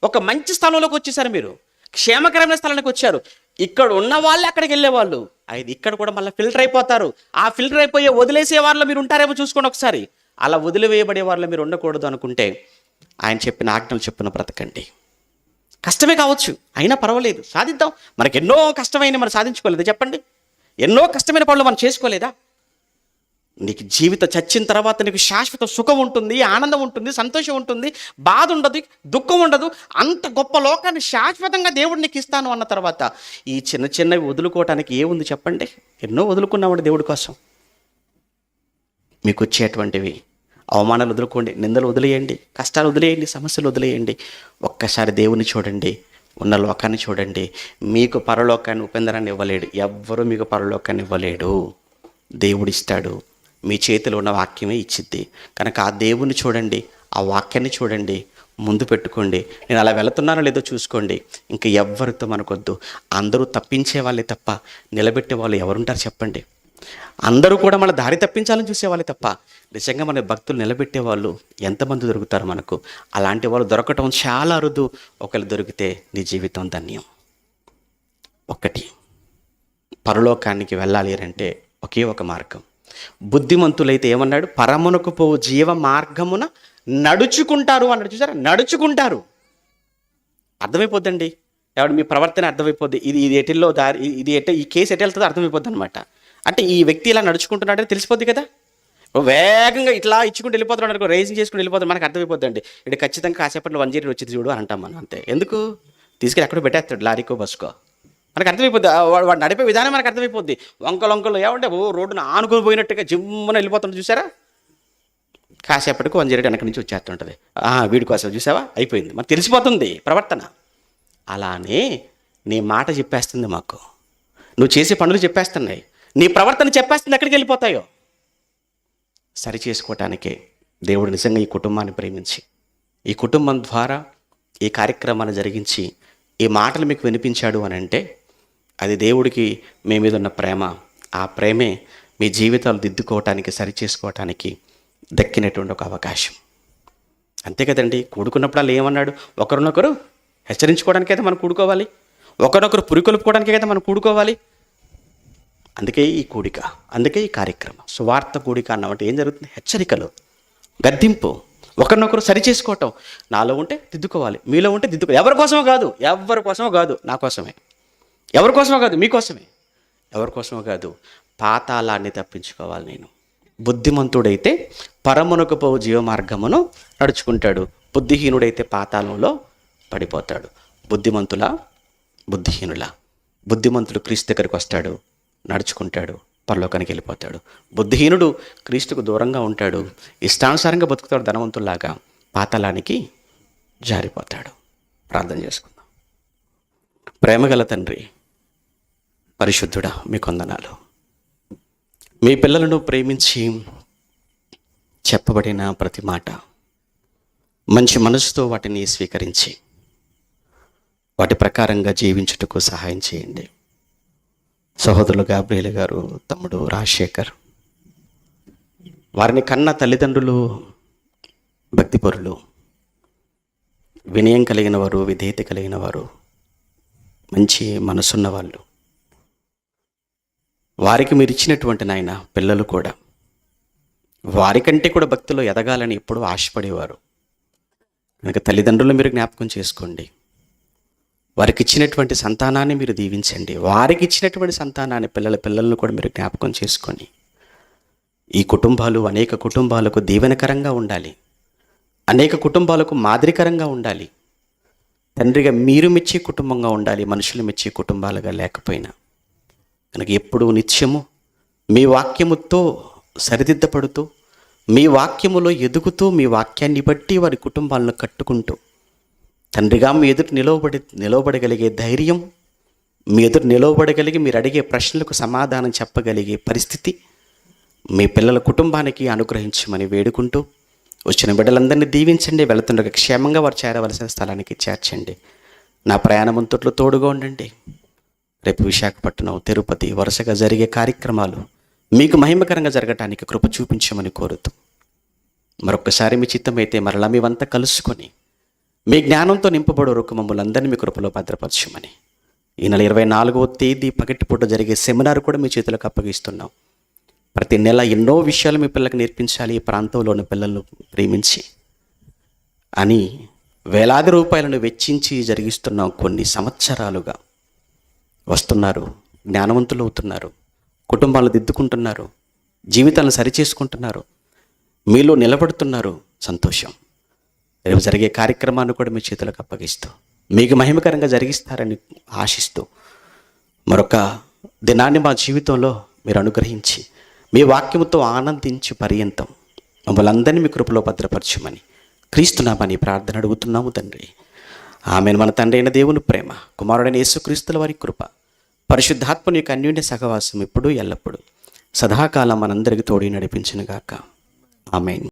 ఒక మంచి స్థలంలోకి వచ్చేసారు మీరు, క్షేమకరమైన స్థలానికి వచ్చారు. ఇక్కడ ఉన్న వాళ్ళే అక్కడికి వెళ్ళేవాళ్ళు, అది ఇక్కడ కూడా మళ్ళీ ఫిల్టర్ అయిపోతారు. ఆ ఫిల్టర్ అయిపోయే వదిలేసే వాళ్ళలో మీరు ఉంటారేమో చూసుకోండి ఒకసారి. అలా వదిలివేయబడే వాళ్ళలో మీరు ఉండకూడదు అనుకుంటే ఆయన చెప్పిన ఆజ్ఞలు చెప్పున బ్రతకండి. కష్టమే కావచ్చు, అయినా పర్వాలేదు, సాధిద్దాం. మనకు ఎన్నో కష్టమైన మనం సాధించుకోలేదా చెప్పండి? ఎన్నో కష్టమైన పనులు మనం చేసుకోలేదా? నీకు జీవితం చచ్చిన తర్వాత నీకు శాశ్వత సుఖం ఉంటుంది, ఆనందం ఉంటుంది, సంతోషం ఉంటుంది, బాధ ఉండదు, దుఃఖం ఉండదు. అంత గొప్ప లోకాన్ని శాశ్వతంగా దేవుడు నీకు ఇస్తాను అన్న తర్వాత ఈ చిన్న చిన్నవి వదులుకోవటానికి ఏముంది చెప్పండి? ఎన్నో వదులుకున్నామండి దేవుడి కోసం. మీకు వచ్చేటువంటివి అవమానాలు వదులుకోండి, నిందలు వదిలేయండి, కష్టాలు వదిలేయండి, సమస్యలు వదిలేయండి. ఒక్కసారి దేవుని చూడండి, ఉన్న లోకాన్ని చూడండి. మీకు పరలోకాన్ని, ఉపేంద్రాన్ని ఇవ్వలేడు ఎవ్వరూ, మీకు పరలోకాన్ని ఇవ్వలేడు, దేవుడు ఇస్తాడు. మీ చేతిలో ఉన్న వాక్యమే ఇచ్చిద్ది. కనుక ఆ దేవుని చూడండి, ఆ వాక్యాన్ని చూడండి, ముందు పెట్టుకోండి. నేను అలా వెళుతున్నానో లేదో చూసుకోండి. ఇంకా ఎవ్వరితో మనకొద్దు. అందరూ తప్పించే వాళ్ళే తప్ప నిలబెట్టే వాళ్ళు ఎవరుంటారు చెప్పండి? అందరూ కూడా మన దారి తప్పించాలని చూసేవాళ్ళే తప్ప నిజంగా మన భక్తులు నిలబెట్టేవాళ్ళు ఎంతమంది దొరుకుతారు మనకు? అలాంటి వాళ్ళు దొరకటం చాలా అరుదు. ఒకళ్ళు దొరికితే నీ జీవితం ధన్యం. ఒకటి, పరలోకానికి వెళ్ళాలి అంటే ఒకే ఒక మార్గం. బుద్ధిమంతులైతే ఏమన్నాడు? పరమునకు పోవు జీవ మార్గమున నడుచుకుంటారు అన్నాడు. చూసారా? నడుచుకుంటారు. అర్థమైపోద్దండి, ఎవడు మీ ప్రవర్తన అర్థమైపోద్ది. ఇది ఎటిల్లో దారి, ఈ కేసు ఎటు వెళ్తుందో అర్థమైపోద్ది అనమాట. అంటే ఈ వ్యక్తి ఇలా నడుచుకుంటున్నాడని తెలిసిపోద్ది కదా. వేగంగా ఇట్లా ఇచ్చుకుంటూ వెళ్ళిపోతున్నాడు అనుకో, రేసింగ్ చేసుకుంటూ వెళ్ళిపోతాడు, మనకు అర్థమైపోద్దండి. ఇక్కడ ఖచ్చితంగా కాసేపట్లో 108 వచ్చింది చూడు అని అంటాం మనం. అంతే. ఎందుకు? తీసుకెళ్ళి ఎక్కడో పెట్టేస్తాడు, లారీకో బస్కో, మనకు అర్థమైపోద్ది. వాడు నడిపే విధానం మనకు అర్థమైపోద్ది. వంకలు ఏమంటే రోడ్డును ఆనుకొని పోయినట్టుగా జిమ్మున వెళ్ళిపోతుంటుంది చూసారా? కాసేపటికి 108 వెనక నుంచి వచ్చేస్తుంటుంది. వీడి కోసం చూసావా, అయిపోయింది, మనకు తెలిసిపోతుంది ప్రవర్తన. అలానే నీ మాట చెప్పేస్తుంది మాకు, నువ్వు చేసే పనులు చెప్పేస్తున్నాయి, నీ ప్రవర్తన చెప్పేస్తుంది ఎక్కడికి వెళ్ళిపోతాయో. సరి చేసుకోవటానికే దేవుడు నిజంగా ఈ కుటుంబాన్ని ప్రేమించి, ఈ కుటుంబం ద్వారా ఈ కార్యక్రమాన్ని జరిగించి ఈ మాటలు మీకు వినిపించాడు అని అంటే అది దేవుడికి మీ మీద ఉన్న ప్రేమ. ఆ ప్రేమే మీ జీవితాలు దిద్దుకోవటానికి, సరి చేసుకోవటానికి దక్కినటువంటి ఒక అవకాశం. అంతే కదండి. కూడుకున్నప్పుడు ఏమన్నాడు? ఒకరినొకరు హెచ్చరించుకోవడానికైతే మనం కూడుకోవాలి, ఒకరినొకరు పురికొల్పుకోవడానికే కదా మనం కూడుకోవాలి. అందుకే ఈ కూడిక, అందుకే ఈ కార్యక్రమం. సువార్త కూడిక అన్నమాట. ఏం జరుగుతుంది? హెచ్చరికలు, గద్దింపు, ఒకరినొకరు సరి చేసుకోవటం. నాలో ఉంటే దిద్దుకోవాలి, మీలో ఉంటే దిద్దుకోవాలి. ఎవరి కోసమో కాదు, నా కోసమే. ఎవరి కోసమో కాదు, మీకోసమే. ఎవరి కోసమో కాదు, పాతాళాన్ని తప్పించుకోవాలి నేను. బుద్ధిమంతుడైతే పరమునకు పోవు జీవమార్గమును నడుచుకుంటాడు, బుద్ధిహీనుడైతే పాతాళంలో పడిపోతాడు. బుద్ధిహీనుల. బుద్ధిమంతుడు క్రీస్తు దగ్గరికి వస్తాడు, నడుచుకుంటాడు, పరలోకానికి వెళ్ళిపోతాడు. బుద్ధిహీనుడు క్రీస్తుకు దూరంగా ఉంటాడు, ఇష్టానుసారంగా బతుకుతాడు, ధనవంతుల్లాగా పాతాళానికి జారిపోతాడు. ప్రార్థన చేసుకుందాం. ప్రేమగల తండ్రి, పరిశుద్ధుడా, మీకు వందనాలు. మీ పిల్లలను ప్రేమించి చెప్పబడిన ప్రతి మాట మంచి మనసుతో వాటిని స్వీకరించి వాటి ప్రకారంగా జీవించుటకు సహాయం చేయండి. సహోదరులు గాబ్రియల్ గారు, తమ్ముడు రాజశేఖర్, వారిని కన్న తల్లిదండ్రులు భక్తిపరులు, వినయం కలిగిన వారు, విధేయత కలిగిన వారు, మంచి మనసున్న వాళ్ళు. వారికి మీరు ఇచ్చినటువంటి నాయన పిల్లలు కూడా వారికంటే కూడా భక్తిలో ఎదగాలని ఎప్పుడూ ఆశపడేవారు కనుక తల్లిదండ్రులు మీరు జ్ఞాపకం చేసుకోండి. వారికి ఇచ్చినటువంటి సంతానాన్ని మీరు దీవించండి. వారికి ఇచ్చినటువంటి సంతానాన్ని పిల్లలను కూడా మీరు జ్ఞాపకం చేసుకొని ఈ కుటుంబాలు అనేక కుటుంబాలకు దీవెనకరంగా ఉండాలి, అనేక కుటుంబాలకు మాదిరికరంగా ఉండాలి. తండ్రిగా మీరు మెచ్చే కుటుంబంగా ఉండాలి, మనుషులు మెచ్చే కుటుంబాలుగా లేకపోయినా. కనుక ఎప్పుడూ నిత్యము మీ వాక్యముతో సరిదిద్దపడుతూ, మీ వాక్యములో ఎదుగుతూ, మీ వాక్యాన్ని బట్టి వారి కుటుంబాలను కట్టుకుంటూ, తండ్రిగా మీ ఎదురు నిలవబడగలిగే ధైర్యం, మీ ఎదురు నిలవబడగలిగి మీరు అడిగే ప్రశ్నలకు సమాధానం చెప్పగలిగే పరిస్థితి మీ పిల్లల కుటుంబానికి అనుగ్రహించమని వేడుకుంటూ, వచ్చిన బిడ్డలందరినీ దీవించండి. వెళుతుండగా క్షేమంగా వారు చేరవలసిన స్థలానికి చేర్చండి. నా ప్రయాణమంతట్లో తోడుగా ఉండండి. రేపు విశాఖపట్నం, తిరుపతి వరుసగా జరిగే కార్యక్రమాలు మీకు మహిమకరంగా జరగటానికి కృప చూపించమని కోరుతూ, మరొకసారి మీ చిత్తమైతే మరలా మేమంతా కలుసుకొని మీ జ్ఞానంతో నింపబడు వరకు మమ్మల్ని అందరినీ మీ కృపలో భద్రపరచమని, ఈ నెల 24వ తేదీ పగటిపూట జరిగే సెమినార్ కూడా మీ చేతులకు అప్పగిస్తున్నాం. ప్రతి నెల ఎన్నో విషయాలు మీ పిల్లలకు నేర్పించాలి, ఈ ప్రాంతంలోని పిల్లలను ప్రేమించి అని వేలాది రూపాయలను వెచ్చించి జరిగిస్తున్నాం. కొన్ని సంవత్సరాలుగా వస్తున్నారు, జ్ఞానవంతులు అవుతున్నారు, కుటుంబాలు దిద్దుకుంటున్నారు, జీవితాలను సరిచేసుకుంటున్నారు, మీలో నిలబడుతున్నారు. సంతోషం. రేపు జరిగే కార్యక్రమాన్ని కూడా మీ చేతులకు అప్పగిస్తూ మీకు మహిమకరంగా జరిగిస్తారని ఆశిస్తూ, మరొక దినాన్ని మా జీవితంలో మీరు అనుగ్రహించి మీ వాక్యముతో ఆనందించి పర్యంతం మమ్మల్ని అందరినీ మీ కృపలో భద్రపరచమని క్రీస్తునామని ప్రార్థన అడుగుతున్నాము తండ్రి. ఆమెను. మన తండ్రి అయిన దేవుని ప్రేమ, కుమారుడైన యేసుక్రీస్తుల వారి కృప, పరిశుద్ధాత్మని యొక్క అన్యోన్య సహవాసం ఎప్పుడూ ఎల్లప్పుడూ సదాకాలం మనందరికీ తోడి నడిపించునుగాక. ఆమేన్.